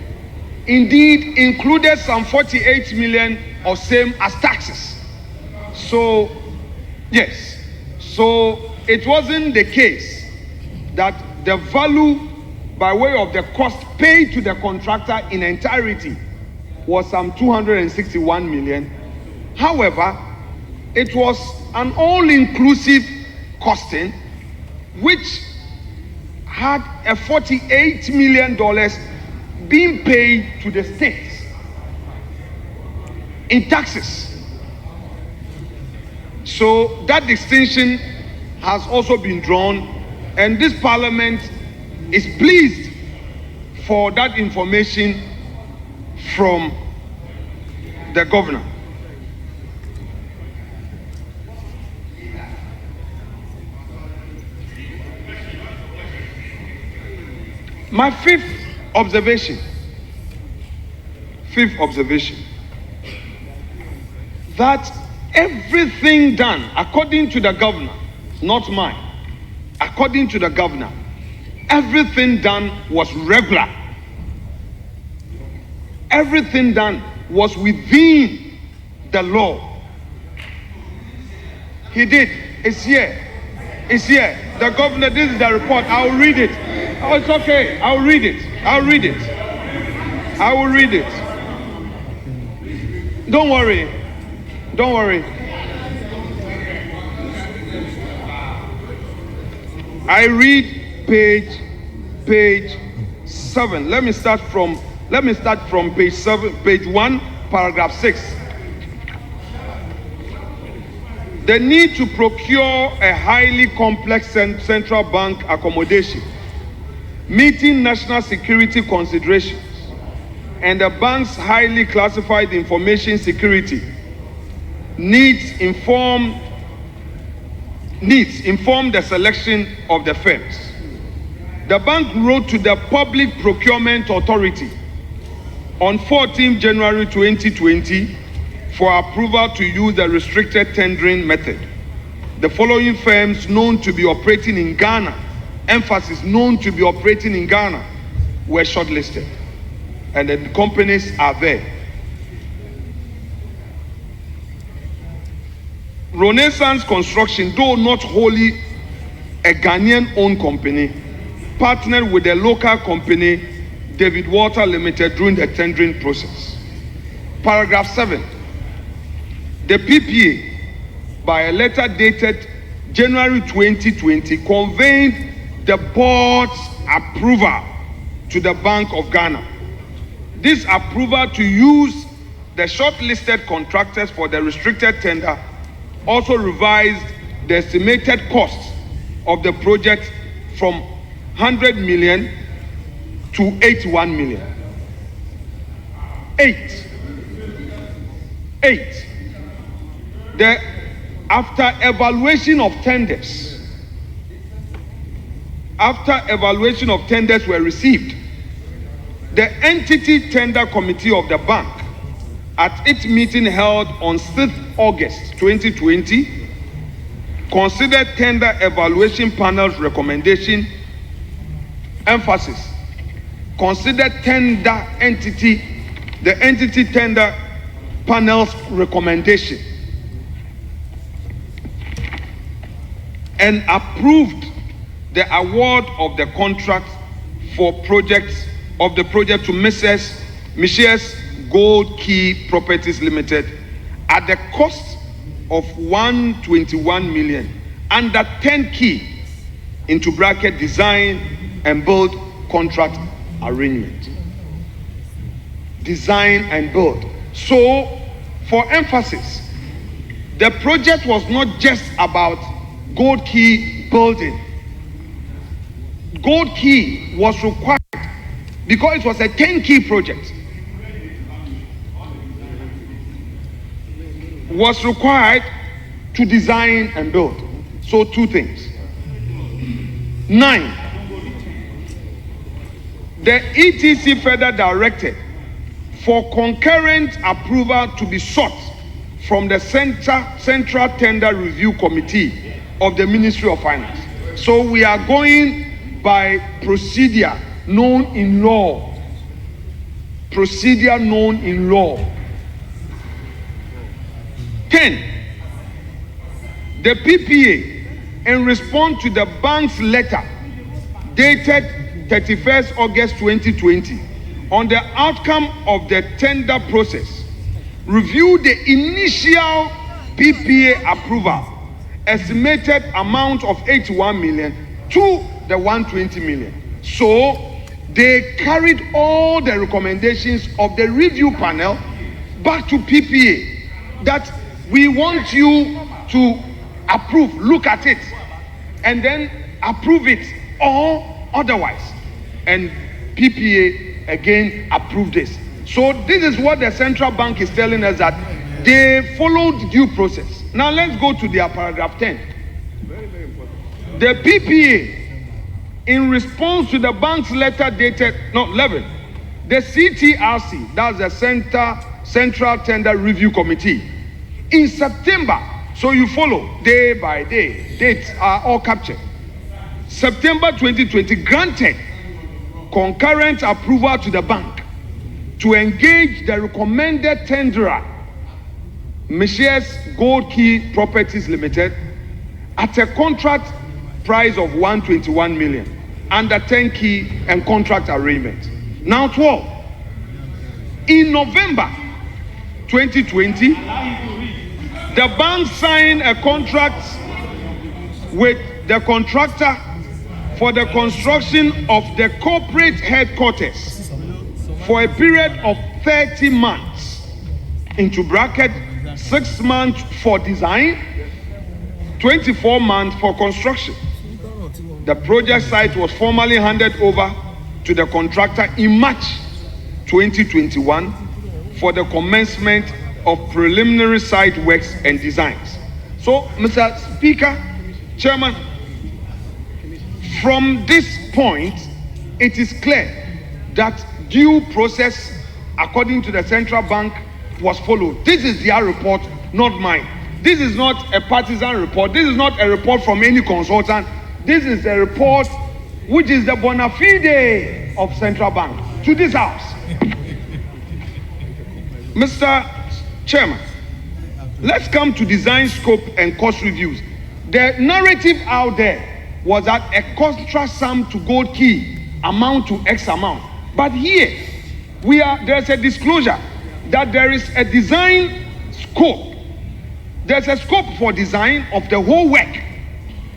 indeed included some 48 million of same as taxes. So, yes, so it wasn't the case that the value by way of the cost paid to the contractor in entirety was some 261 million. However, it was an all-inclusive costing which had a $48 million being paid to the states. in taxes. So that distinction has also been drawn, and this parliament is pleased for that information from the governor. My fifth observation, that everything done according to the governor, not mine, according to the governor, everything done was regular. Everything done was within the law. He did. It's here. It's here. The governor, this is the report. I'll read it. Oh, it's okay. I'll read it. I will read it. Don't worry. I read page 7. Let me start from page 7, page 1, paragraph 6. The need to procure a highly complex central bank accommodation, meeting national security considerations, and the bank's highly classified information security needs inform the selection of the firms. The bank wrote to the Public Procurement Authority on 14 January 2020 for approval to use the restricted tendering method. The following firms known to be operating in Ghana, emphasis known to be operating in Ghana, were shortlisted, and the companies are there. Renaissance Construction, though not wholly a Ghanaian-owned company, partnered with the local company David Walter Limited during the tendering process. Paragraph 7. The PPA, by a letter dated January 2020, conveyed the board's approval to the Bank of Ghana. This approval to use the shortlisted contractors for the restricted tender also revised the estimated cost of the project from 100 million to 81 million. 8. After evaluation of tenders were received, the entity tender committee of the bank, at its meeting held on 6th August 2020, considered tender evaluation panel's recommendation, emphasis, considered the entity tender panel's recommendation, and approved the award of the contract for the project to Messrs. Gold Key Properties Limited at the cost of 121 million under 10 key into bracket design and build contract arrangement. Design and build. So, for emphasis, the project was not just about Gold Key building. Gold Key was required because it was a 10-key project. Was required to design and build. So 2 things. 9. The ETC further directed for concurrent approval to be sought from the Central Tender Review Committee of the Ministry of Finance. So we are going by procedure known in law. Procedure known in law. 10. The PPA, in response to the bank's letter dated 31st August 2020 on the outcome of the tender process, reviewed the initial PPA approval estimated amount of 81 million to the 120 million. So they carried all the recommendations of the review panel back to PPA that we want you to approve, look at it, and then approve it or otherwise. And PPA again approved this. So this is what the central bank is telling us, that they followed due process. Now let's go to their paragraph 10. Very, very important. The PPA, in response to the bank's letter dated, 11, the CTRC, that's the Central Tender Review Committee, in September, so you follow day by day, dates are all captured. September 2020 granted concurrent approval to the bank to engage the recommended tenderer, Messieurs Gold Key Properties Limited, at a contract price of 121 million under 10 key and contract arrangement. Now 12. In November 2020, the bank signed a contract with the contractor for the construction of the corporate headquarters for a period of 30 months, into bracket 6 months for design, 24 months for construction. The project site was formally handed over to the contractor in March 2021 for the commencement of preliminary site works and designs. So, Mr. Speaker, Chairman, from this point, it is clear that due process, according to the central bank, was followed. This is their report, not mine. This is not a partisan report. This is not a report from any consultant. This is a report which is the bona fide of central bank to this house. Mr. Chairman, let's come to design scope and cost reviews. The narrative out there was that a contract sum to Gold Key amount to X amount. But here, there's a disclosure that there is a design scope. There's a scope for design of the whole work.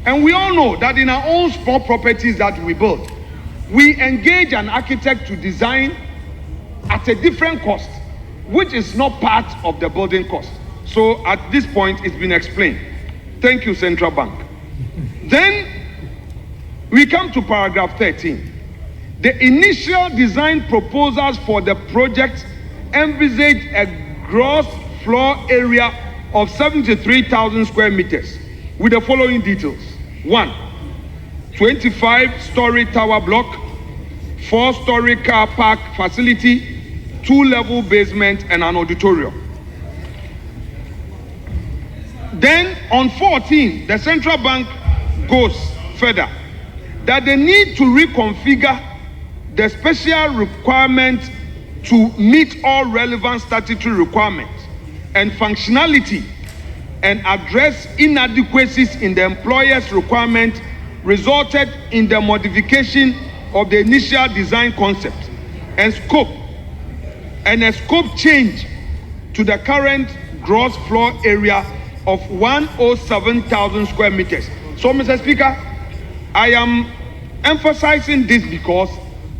And we all know that in our own small properties that we build, we engage an architect to design at a different cost, which is not part of the building cost. So at this point, it's been explained. Thank you, Central Bank. Then we come to paragraph 13. The initial design proposals for the project envisage a gross floor area of 73,000 square meters with the following details. 1, 25-story tower block, 4-story car park facility, 2-level basement, and an auditorium. Then on 14, the central bank goes further that they need to reconfigure the special requirement to meet all relevant statutory requirements and functionality and address inadequacies in the employer's requirement resulted in the modification of the initial design concept and scope, and a scope change to the current gross floor area of 107,000 square meters. So, Mr. Speaker, I am emphasizing this because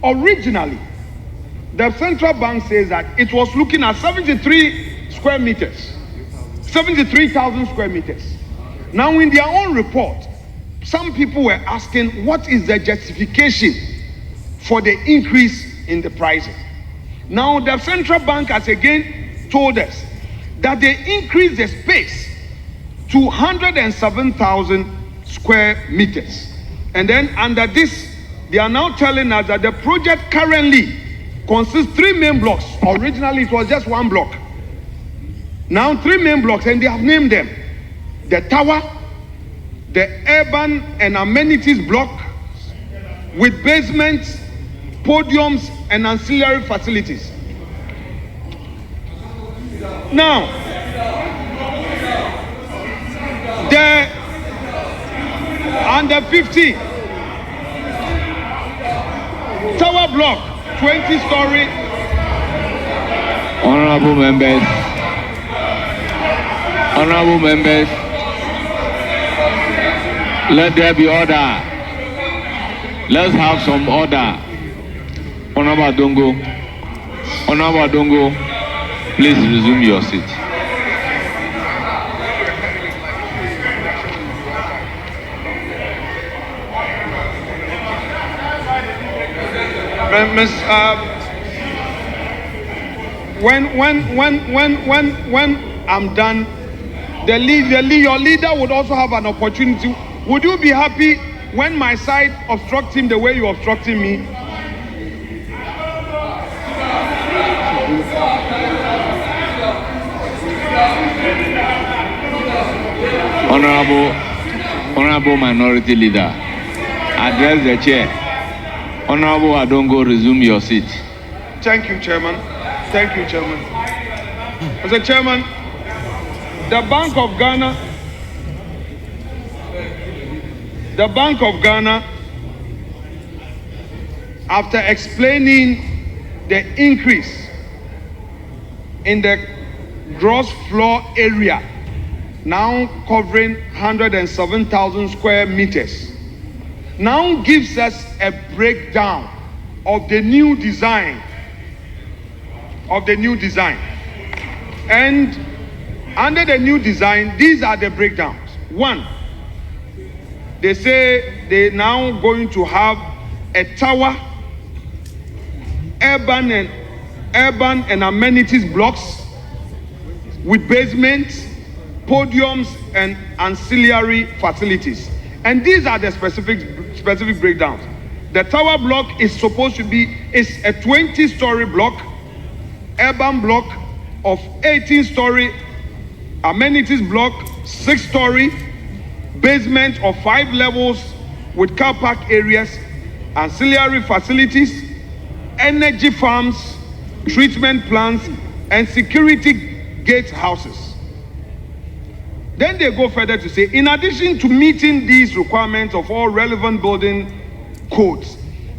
originally the central bank says that it was looking at 73 square meters, 73,000 square meters. Now, in their own report, some people were asking what is the justification for the increase in the pricing. Now, the central bank has again told us that they increased the space to 107,000 square meters. And then under this, they are now telling us that the project currently consists 3 main blocks. Originally, it was just 1 block. Now 3 main blocks, and they have named them the tower, the urban and amenities block, with basements, podiums, and ancillary facilities. Now, the under 15 tower block, 20-story. Honorable members, let there be order. Let's have some order. Honorable Dongo, Please resume your seat. When I'm done, your leader would also have an opportunity. Would you be happy when my side obstructs him the way you obstructing me? Honorable Minority Leader, address the chair. Honorable Adongo, resume your seat. Thank you, Chairman. Thank you, Chairman. Mr. Chairman, the Bank of Ghana, after explaining the increase in the gross floor area, now covering 107,000 square meters, now gives us a breakdown of the new design. And under the new design, these are the breakdowns. One, they say they're now going to have a tower, urban and amenities blocks with basements, podiums, and ancillary facilities. And these are the specific breakdowns. The tower block is supposed to be a 20-story block, urban block of 18-story, amenities block 6-story, basement of 5 levels with car park areas, ancillary facilities, energy farms, treatment plants, and security gate houses. Then they go further to say, in addition to meeting these requirements of all relevant building codes,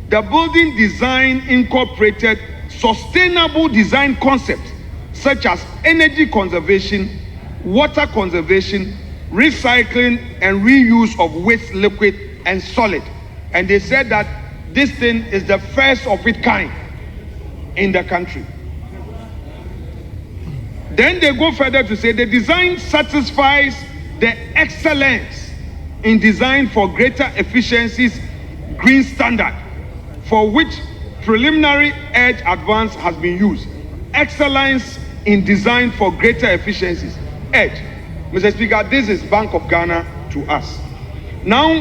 the building design incorporated sustainable design concepts such as energy conservation, water conservation, recycling, and reuse of waste, liquid, and solid. And they said that this thing is the first of its kind in the country. Then they go further to say the design satisfies the excellence in design for greater efficiencies green standard, for which preliminary EDGE advance has been used. Excellence in design for greater efficiencies. EDGE. Mr. Speaker, this is Bank of Ghana to us. Now,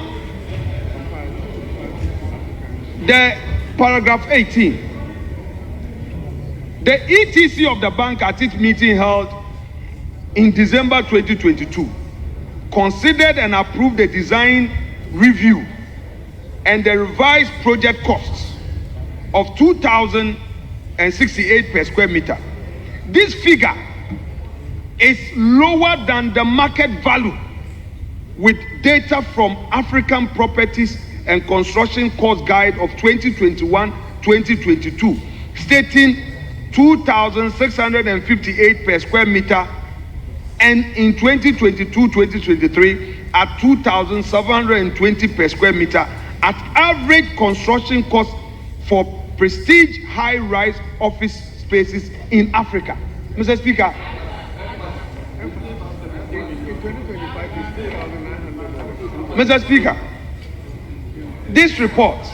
the paragraph 18. The ETC of the bank at its meeting held in December 2022 considered and approved the design review and the revised project costs of 2,068 per square meter. This figure is lower than the market value with data from African Properties and Construction Cost Guide of 2021-2022 stating 2,658 per square meter, and in 2022-2023 at 2,720 per square meter at average construction cost for prestige high-rise office spaces in Africa. Mr. Speaker, this report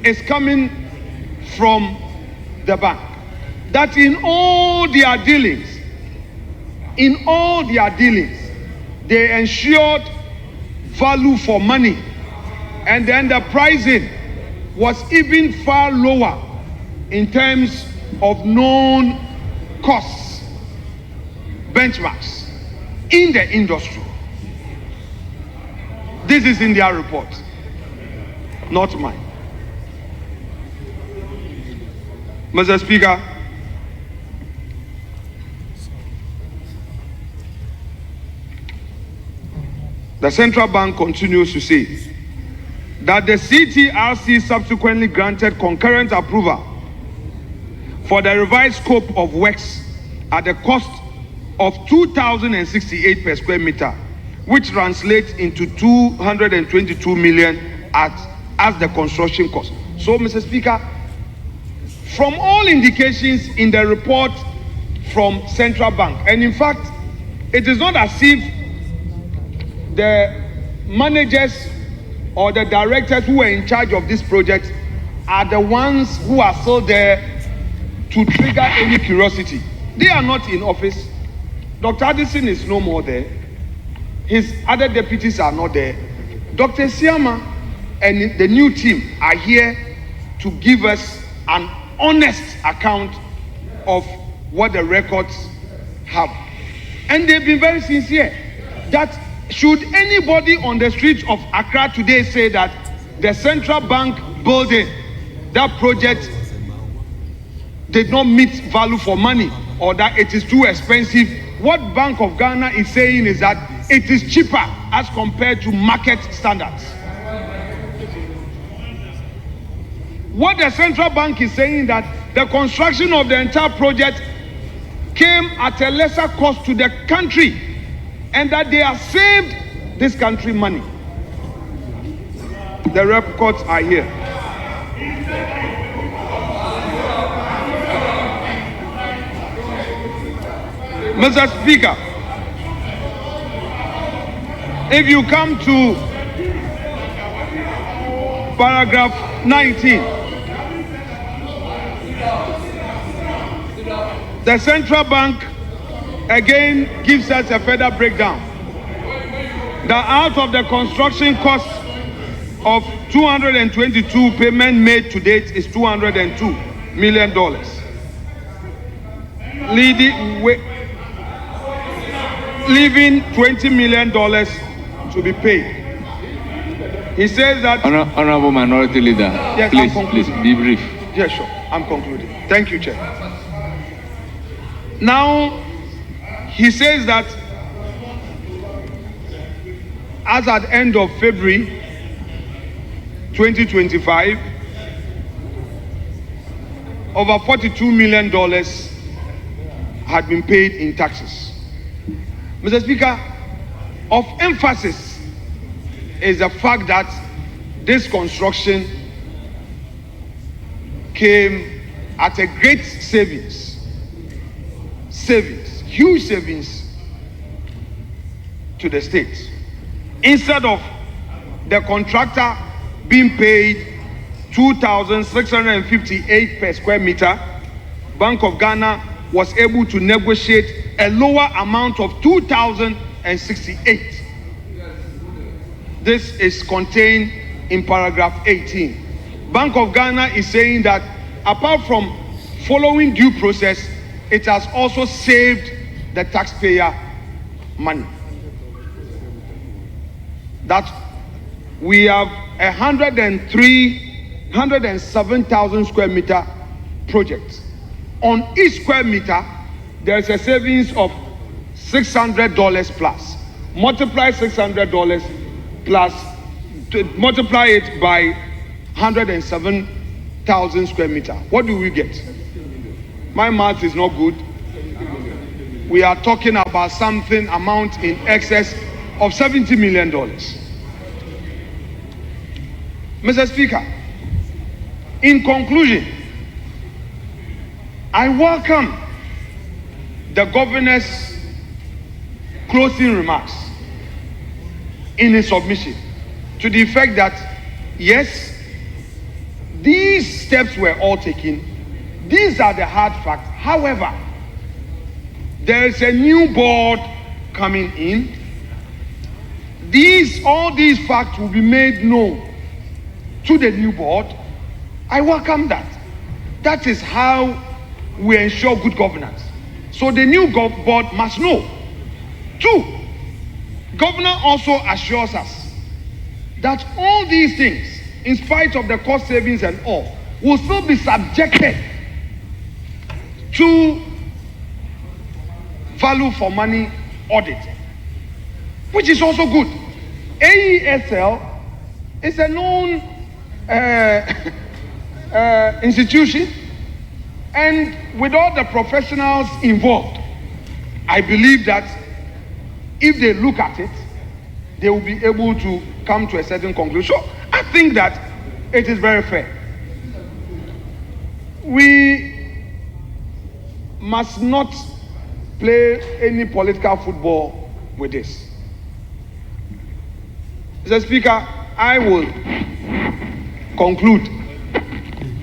is coming from the bank, that in all their dealings, they ensured value for money, and then the pricing was even far lower in terms of known costs, benchmarks in the industry. This is in their report, not mine. Mr. Speaker, the central bank continues to say that the CTRC subsequently granted concurrent approval for the revised scope of works at the cost of 2,068 per square meter, which translates into 222 million as the construction cost. So, Mr. Speaker, From all indications in the report from Central Bank, and in fact, it is not as if the managers or the directors who were in charge of this project are the ones who are still there to trigger any curiosity. They are not in office. Dr. Addison is no more there. His other deputies are not there. Dr. Siama and the new team are here to give us an honest account of what the records have. And they've been very sincere that should anybody on the streets of Accra today say that the Central Bank building, that project did not meet value for money or that it is too expensive, what Bank of Ghana is saying is that it is cheaper as compared to market standards. What the Central Bank is saying that the construction of the entire project came at a lesser cost to the country and that they have saved this country money. The records are here. Mr. Speaker, if you come to paragraph 19, the Central Bank again gives us a further breakdown that out of the construction cost of 222, payment made to date is $202 million, leaving $20 million to be paid. He says that... Honorable Minority Leader, yes, please be brief. Yes, sure. I'm concluding. Thank you, Chair. Now, he says that as at end of February 2025, over $42 million had been paid in taxes. Mr. Speaker, of emphasis is the fact that this construction came at a great savings, huge savings to the state. Instead of the contractor being paid $2,658 per square meter, Bank of Ghana was able to negotiate a lower amount of $2,068. This is contained in paragraph 18. Bank of Ghana is saying that apart from following due process, it has also saved the taxpayer money. That we have 107,000 square meter project. On each square meter, there is a savings of $600 plus. Multiply $600 plus, multiply it by 107,000 square meter. What do we get? My math is not good. We are talking about something amount in excess of $70 million. Mr. Speaker, in conclusion, I welcome the governor's closing remarks in his submission to the effect that, yes, these steps were all taken. These are the hard facts. However, there is a new board coming in. All these facts will be made known to the new board. I welcome that. That is how we ensure good governance. So the new board must know. 2, Governor also assures us that all these things, in spite of the cost savings and all, will still be subjected to value for money audit, which is also good. AESL is a known institution, and with all the professionals involved, I believe that if they look at it, they will be able to come to a certain conclusion. So I think that it is very fair. we must not play any political football with this. Mr. Speaker, I will conclude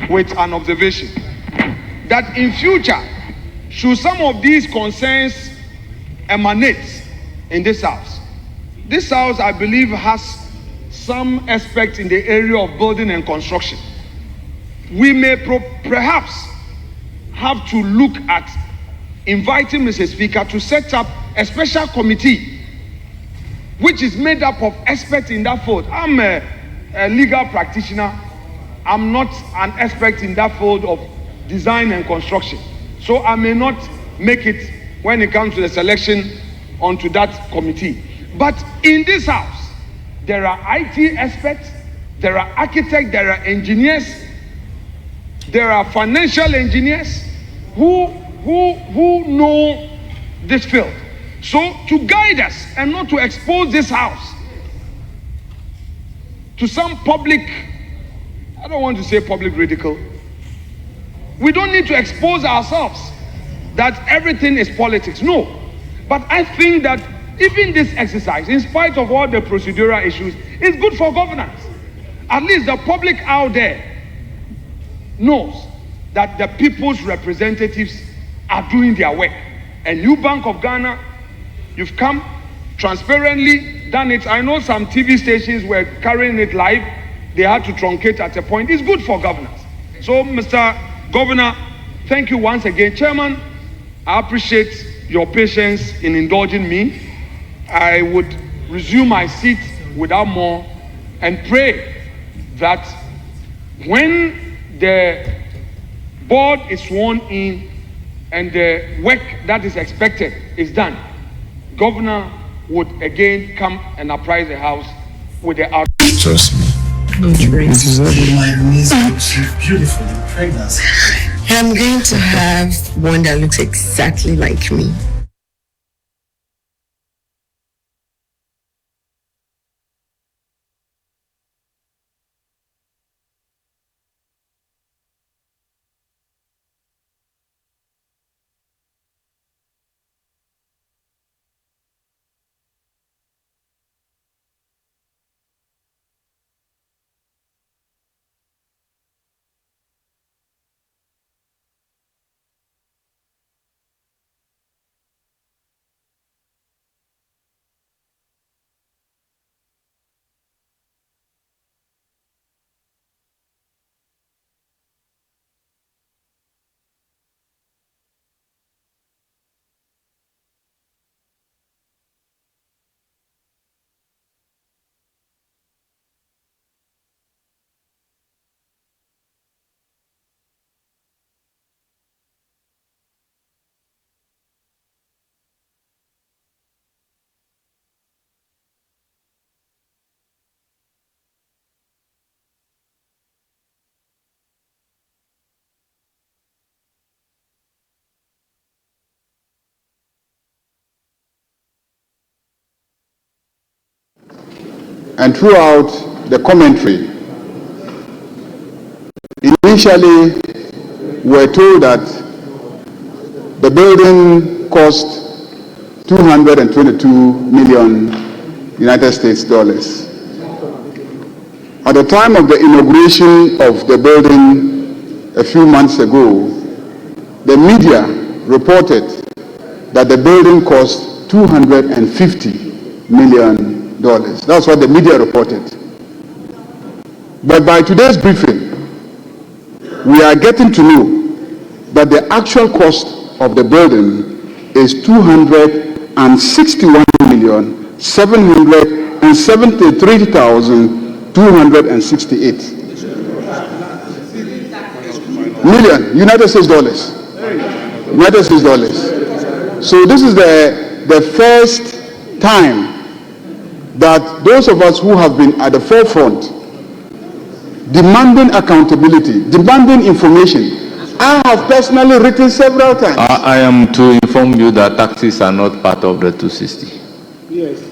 with an observation that in future, should some of these concerns emanate in this House, I believe, has some aspect in the area of building and construction. We may perhaps have to look at inviting Mr. Speaker to set up a special committee which is made up of experts in that field. I'm a legal practitioner. I'm not an expert in that field of design and construction. So I may not make it when it comes to the selection onto that committee. But in this House, there are IT experts, there are architects, there are engineers, there are financial engineers who know this field. So to guide us and not to expose this House to some public, I don't want to say public ridicule. We don't need to expose ourselves that everything is politics. No. But I think that even this exercise, in spite of all the procedural issues, is good for governance. At least the public out there knows that the people's representatives are doing their work. And you, Bank of Ghana, you've come transparently, done it. I know some TV stations were carrying it live. They had to truncate at a point. It's good for governance. So, Mr. Governor, thank you once again. Chairman, I appreciate your patience in indulging me. I would resume my seat without more and pray that when the board is sworn in and the work that is expected is done, Governor would again come and apprise the House with the outcome. Trust me. My niece looks beautiful in pregnancy. I'm going to have one that looks exactly like me. And throughout the commentary, initially we were told that the building cost 222 million United States dollars. At the time of the inauguration of the building a few months ago, the media reported that the building cost $250 million. That's what the media reported. But by today's briefing, we are getting to know that the actual cost of the building is $261,773,268 million United States dollars. United States dollars. So this is the first time that those of us who have been at the forefront demanding accountability, demanding information, I have personally written several times. I am to inform you that taxes are not part of the 260. Yes.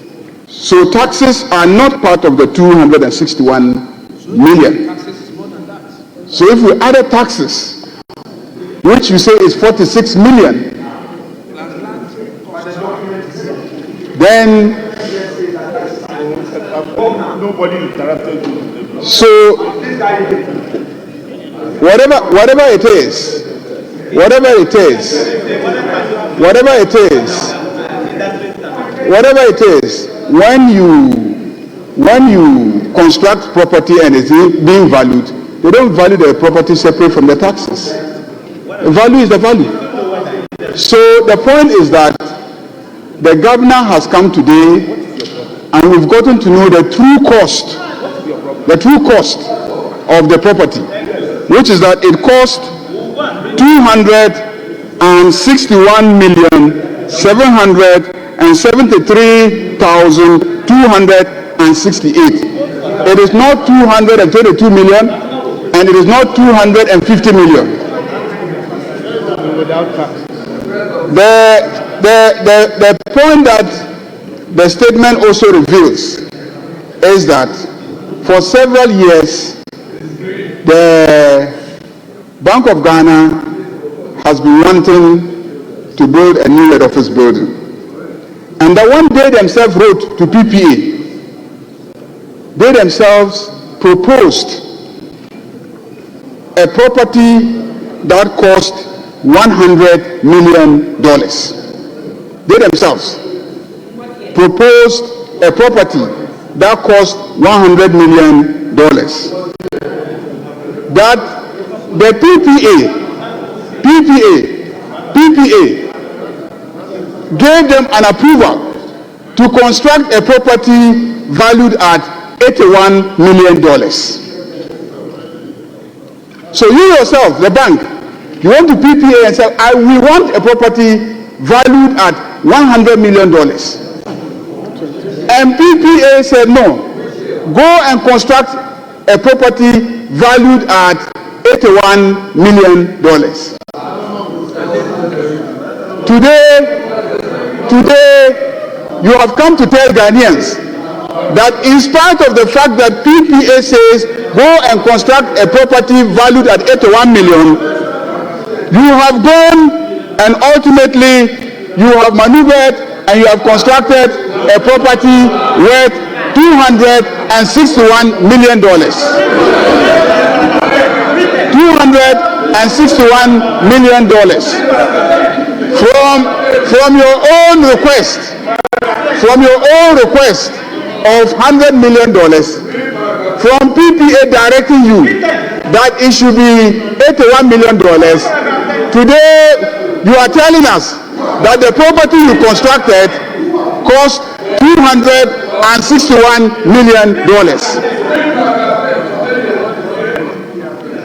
So taxes are not part of the 261 million. So if we added taxes which you say is 46 million, then Nobody interrupted you. so whatever it is, when you construct property and it's being valued, they don't value the property separate from the taxes. The value is the value. So the point is that the governor has come today and we've gotten to know the true cost of the property, which is that it cost 261,773,268. It is not 222 million, and it is not 250 million. The point that the statement also reveals is that for several years, the Bank of Ghana has been wanting to build a new head office building. And that one day themselves wrote to PPA. They themselves proposed a property that cost $100 million. They themselves proposed a property that cost $100 million. That the PPA gave them an approval to construct a property valued at $81 million. So you yourself, the bank, you want to PPA and say, we want a property valued at $100 million. And PPA said, no, go and construct a property valued at $81 million. Today, you have come to tell Ghanaians that in spite of the fact that PPA says go and construct a property valued at 81 million, you have gone and ultimately you have maneuvered and you have constructed a property worth $261 million. $261 million from your own request of $100 million, from PPA directing you that it should be $81 million. Today you are telling us that the property you constructed cost $261 million.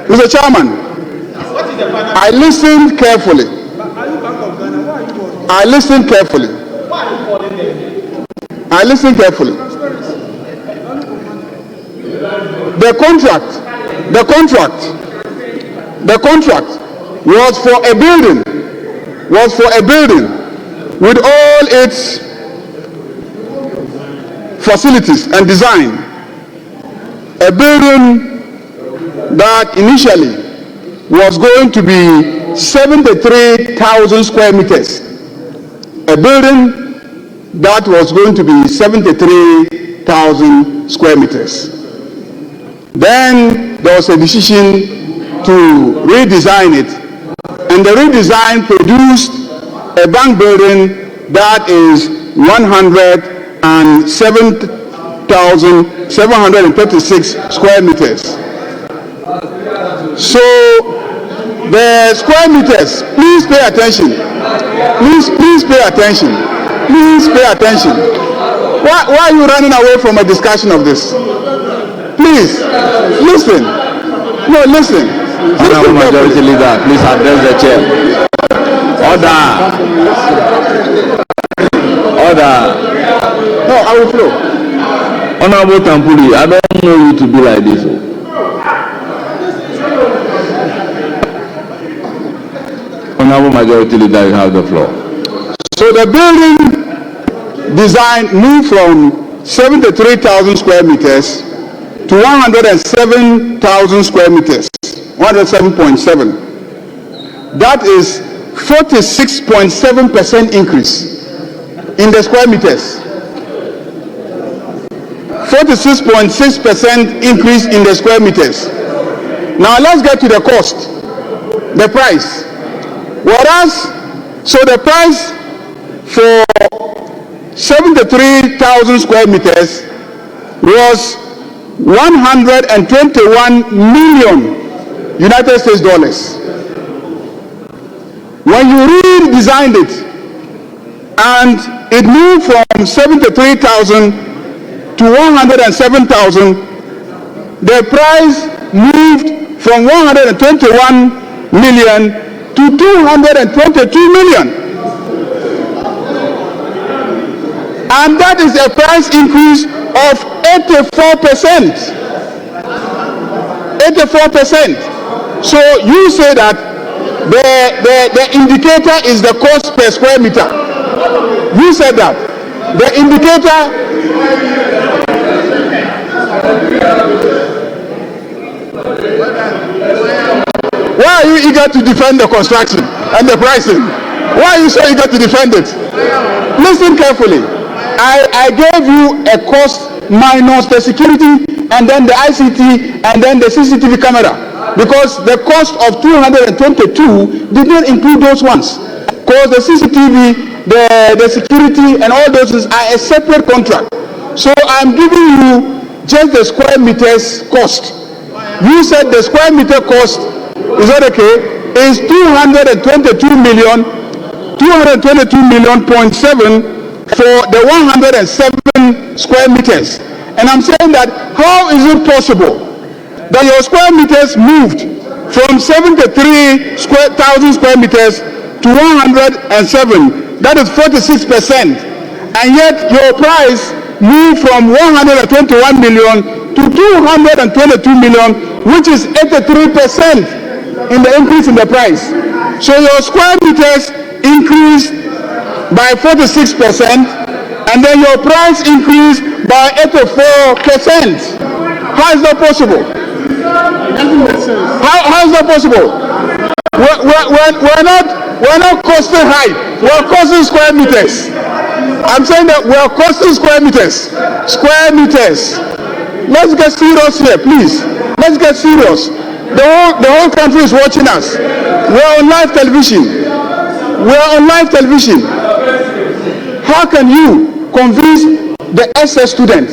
Mr. Chairman, I listened carefully. The contract was for a building with all its facilities and design. A building that initially was going to be 73,000 square meters. A building that was going to be 73,000 square meters. Then there was a decision to redesign it, and the redesign produced a bank building that is 107,736 square meters. So the square meters, please pay attention. Please pay attention. Why are you running away from a discussion of this? Please, listen. No, listen. Honorable Majority Leader, please address the chair. Order. No, I will flow. Honorable Tampuli, I don't know you to be like this. Honorable Majority Leader, you have the floor. So the building design moved from 73,000 square meters to 107,000 square meters, 107.7. That is 46.7% increase in the square meters. 46.6% increase in the square meters. Now let's get to the cost, the price. So the price for 73,000 square meters was 121 million United States dollars. When you redesigned it and it moved from 73,000 to 107,000, the price moved from 121 million to 222 million. And that is a price increase of 84%. 84%. So you say that the indicator is the cost per square meter. You said that. The indicator. Why are you eager to defend the construction and the pricing? Why are you so eager to defend it? Listen carefully. I gave you a cost minus the security and then the ICT and then the CCTV camera, because the cost of 222 did not include those ones, because the CCTV, the security and all those things are a separate contract. So I'm giving you just the square meters cost. You said the square meter cost, is that okay, is 222 million, 222 million point 7 for the 107 square meters. And I'm saying that how is it possible that your square meters moved from 73,000 square meters to 107? That is 46%. And yet your price moved from 121 million to 222 million, which is 83% in the increase in the price. So your square meters increased by 46%, and then your price increased by 84%. How is that possible? How is that possible? We're not costing height. We're costing square meters. I'm saying that we're costing square meters. Square meters. Let's get serious here, please. Let's get serious. The whole country is watching us. We're on live television. We're on live television. How can you convince the SS student,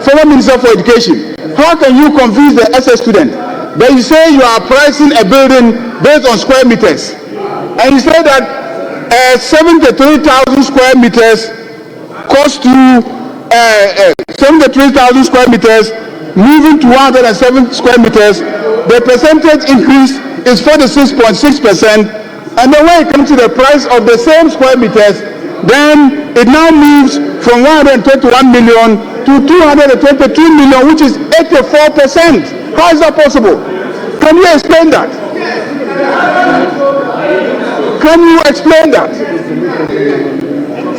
former Minister for Education, how can you convince the SS student that you say you are pricing a building based on square meters, and you say that 73,000 square meters cost you 73,000 square meters moving to 107 square meters, the percentage increase is 46.6%, and then when it comes to the price of the same square meters, then it now moves from 121 million to 222 million, which is 84%. How is that possible? Can you explain that? Can you explain that?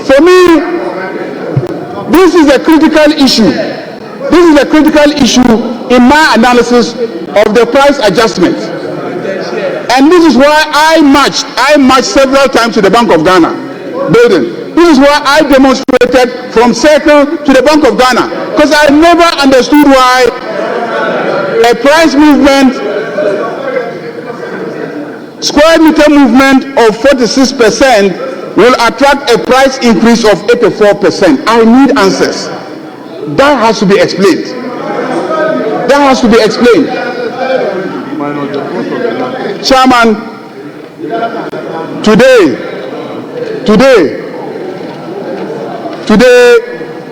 For me, this is a critical issue. This is a critical issue in my analysis of the price adjustment. And this is why I marched several times to the Bank of Ghana building. This is why I demonstrated from Circle to the Bank of Ghana, because I never understood why a price movement, square meter movement of 46% will attract a price increase of 84%. I need answers. That has to be explained. That has to be explained. Chairman, today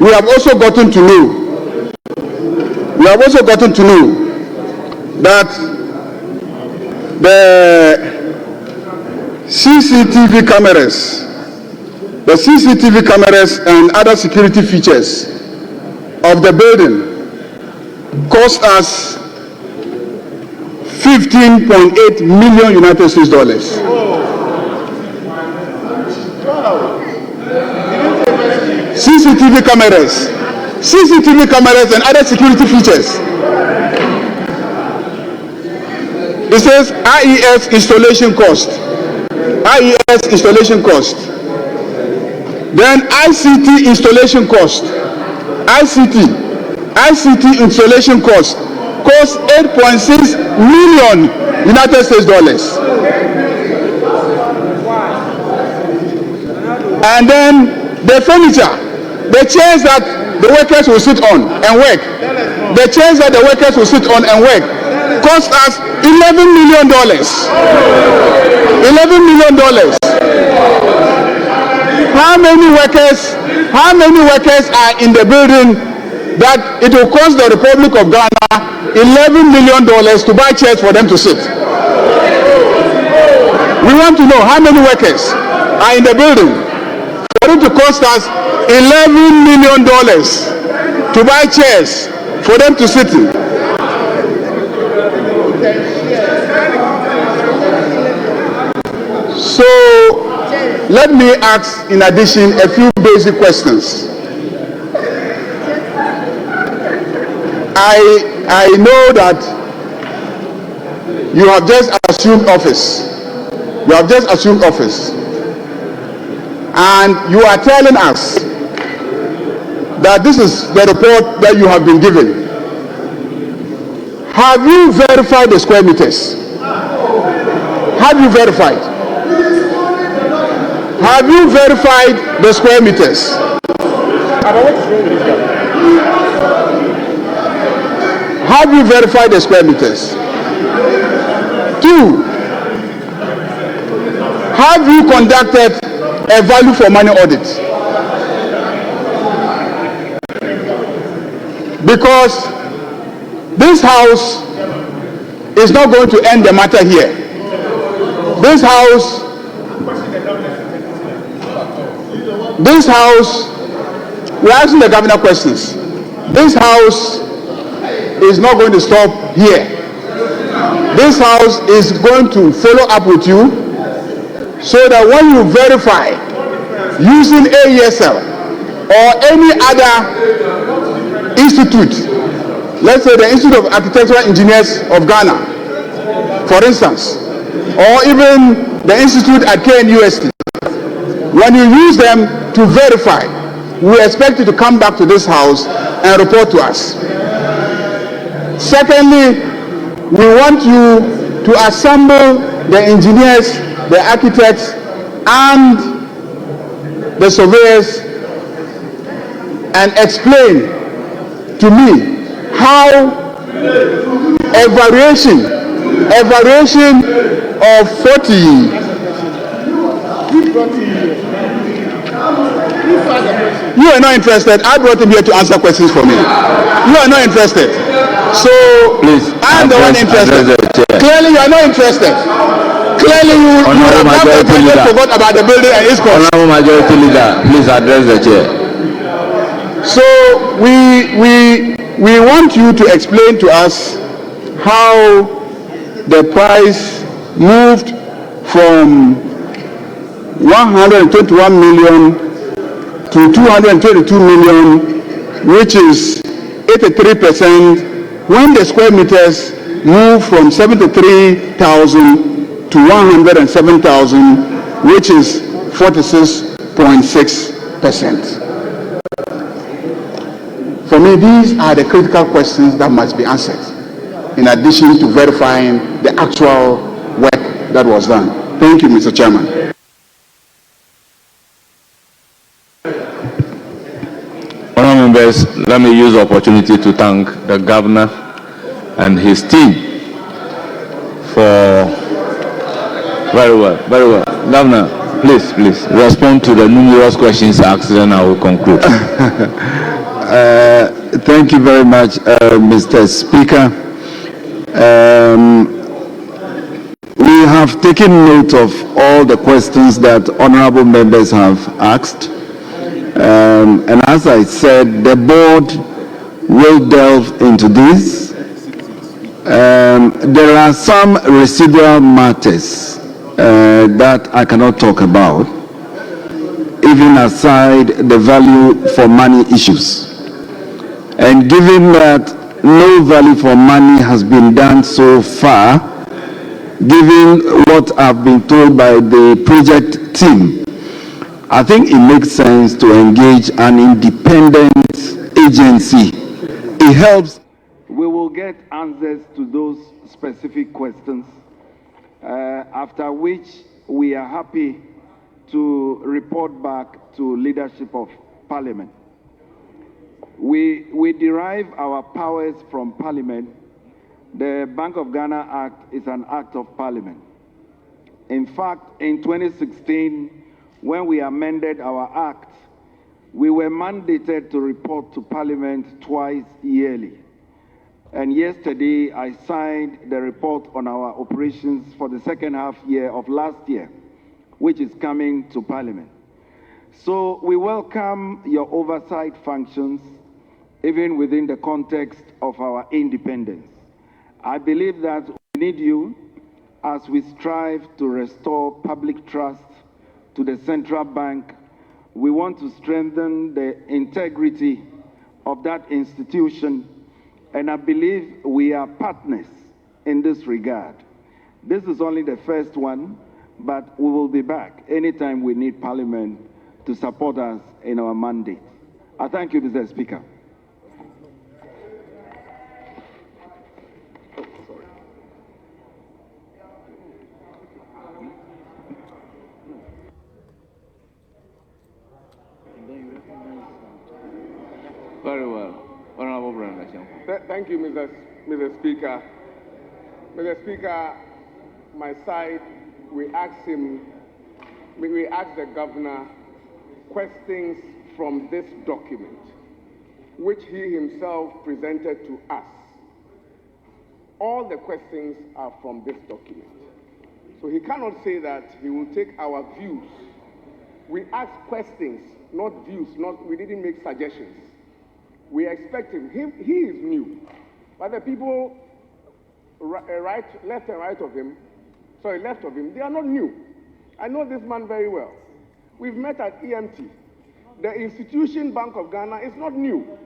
we have also gotten to know that the CCTV cameras and other security features of the building cost us 15.8 million United States dollars. CCTV cameras and other security features. It says IES installation cost. IES installation cost. Then ICT installation cost. ICT installation cost costs 8.6 million United States dollars. And then the furniture, the chairs that the workers will sit on and work, cost us $11 million. $11 million. How many workers are in the building that it will cost the Republic of Ghana $11 million to buy chairs for them to sit? We want to know how many workers are in the building for it to cost us $11 million to buy chairs for them to sit in. So let me ask, in addition, a few basic questions. I know that you have just assumed office. And you are telling us that this is the report that you have been given. Have you verified the square meters? Have you verified the square meters? Have you verified the square meters? 2, have you conducted a value for money audit? Because this house is not going to end the matter here. This house, we're asking the governor questions. This house is not going to stop here. This house is going to follow up with you so that when you verify using AESL or any other institute, let's say the Institute of Architectural Engineers of Ghana, for instance, or even the institute at KNUST, when you use them to verify, we expect you to come back to this house and report to us. Secondly, we want you to assemble the engineers, the architects, and the surveyors and explain to me how a variation of 40. You are not interested. I brought him here to answer questions for me. You are not interested. So please, I am the one interested. Clearly, you are not interested. Clearly, you have forgot about the building and its cost. Honorable Majority Leader, please address the chair. So we want you to explain to us how the price moved from 121 million to 222 million, which is 83%, when the square meters moved from 73,000 to 107,000, which is 46.6%. For me, these are the critical questions that must be answered, in addition to verifying the actual work that was done. Thank you, Mr. Chairman. Honourable members, let me use the opportunity to thank the governor and his team for very well. Governor, please respond to the numerous questions asked, and I will conclude. Thank you very much, Mr. Speaker. We have taken note of all the questions that honorable members have asked. And as I said, the board will delve into this. There are some residual matters that I cannot talk about, even aside the value for money issues. And given that no value for money has been done so far, given what I've been told by the project team, I think it makes sense to engage an independent agency. It helps. We will get answers to those specific questions, after which we are happy to report back to leadership of Parliament. We derive our powers from Parliament. The Bank of Ghana Act is an act of Parliament. In fact, in 2016, when we amended our act, we were mandated to report to Parliament twice yearly. And yesterday, I signed the report on our operations for the second half year of last year, which is coming to Parliament. So we welcome your oversight functions, even within the context of our independence. I believe that we need you as we strive to restore public trust to the central bank. We want to strengthen the integrity of that institution, and I believe we are partners in this regard. This is only the first one, but we will be back anytime we need Parliament to support us in our mandate. I thank you, Mr. Speaker. Very well. Honorable Brenda. Thank you, Mr. Speaker. Mr. Speaker, my side, we asked the governor questions from this document, which he himself presented to us. All the questions are from this document. So he cannot say that he will take our views. We asked questions, not views, we didn't make suggestions. We expect him. He is new. But the people left of him, they are not new. I know this man very well. We've met at EMT. The institution Bank of Ghana is not new.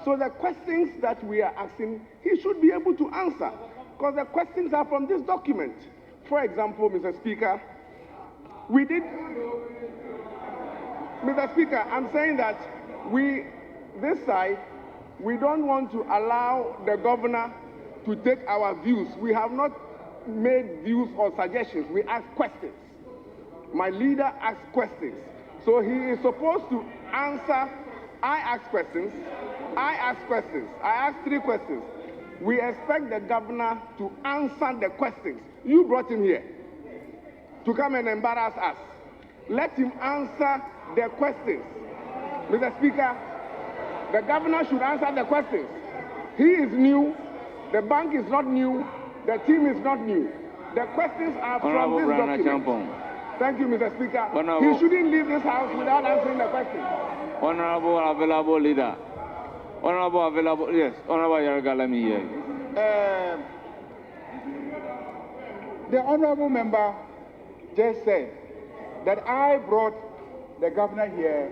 So the questions that we are asking, he should be able to answer, because the questions are from this document. For example, Mr. Speaker, Mr. Speaker, I'm saying that this side, we don't want to allow the governor to take our views. We have not made views or suggestions. We ask questions. My leader asks questions. So he is supposed to answer. I ask questions. I ask 3 questions. We expect the governor to answer the questions. You brought him here to come and embarrass us. Let him answer the questions. Mr. Speaker, the governor should answer the questions. He is new. The bank is not new. The team is not new. The questions are from this document. Thank you, Mr. Speaker. He shouldn't leave this house without answering the questions. Honorable available leader. Honorable available, yes. Honorable Yarga, let me hear you. The honorable member just said that I brought the governor here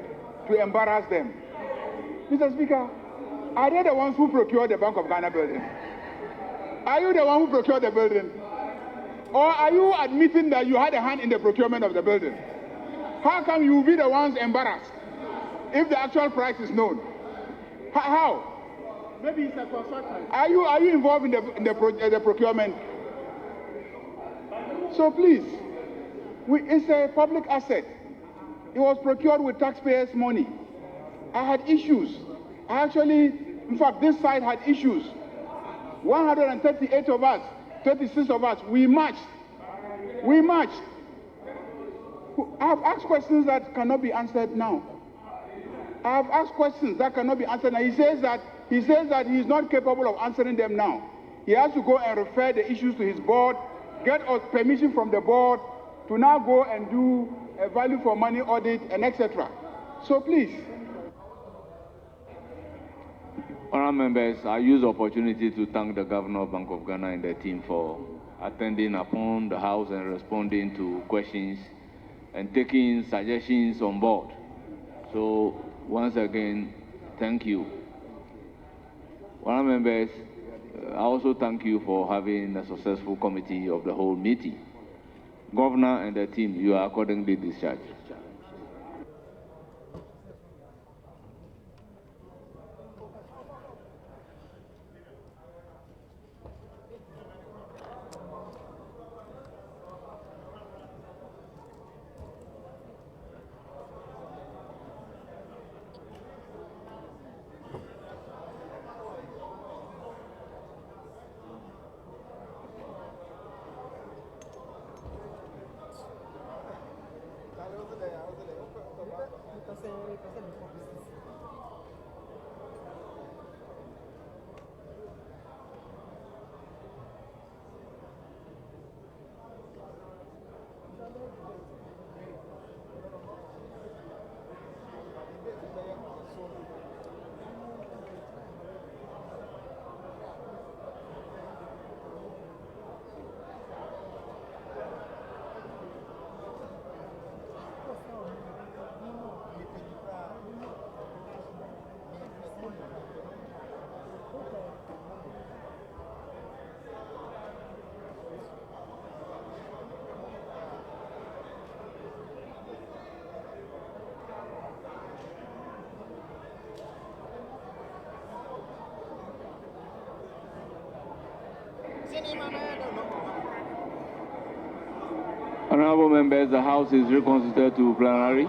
to embarrass them. Mr. Speaker, are they the ones who procured the Bank of Ghana building? Are you the one who procured the building? Or are you admitting that you had a hand in the procurement of the building? How come you will be the ones embarrassed if the actual price is known? How? Maybe it's a consultant. Are you involved in the procurement? So please, it's a public asset. It was procured with taxpayers' money. I had issues. In fact, this side had issues. 138 of us, 36 of us, we marched. I have asked questions that cannot be answered now. I have asked questions that cannot be answered now. He says that he is not capable of answering them now. He has to go and refer the issues to his board, get permission from the board to now go and do a value for money audit and etc. So please. Honourable members, I use the opportunity to thank the Governor of Bank of Ghana and the team for attending upon the House and responding to questions and taking suggestions on board. So once again, thank you. Honourable members, I also thank you for having a successful committee of the whole meeting. Governor and the team, you are accordingly discharged. Honorable members, the House is reconstituted to plenary.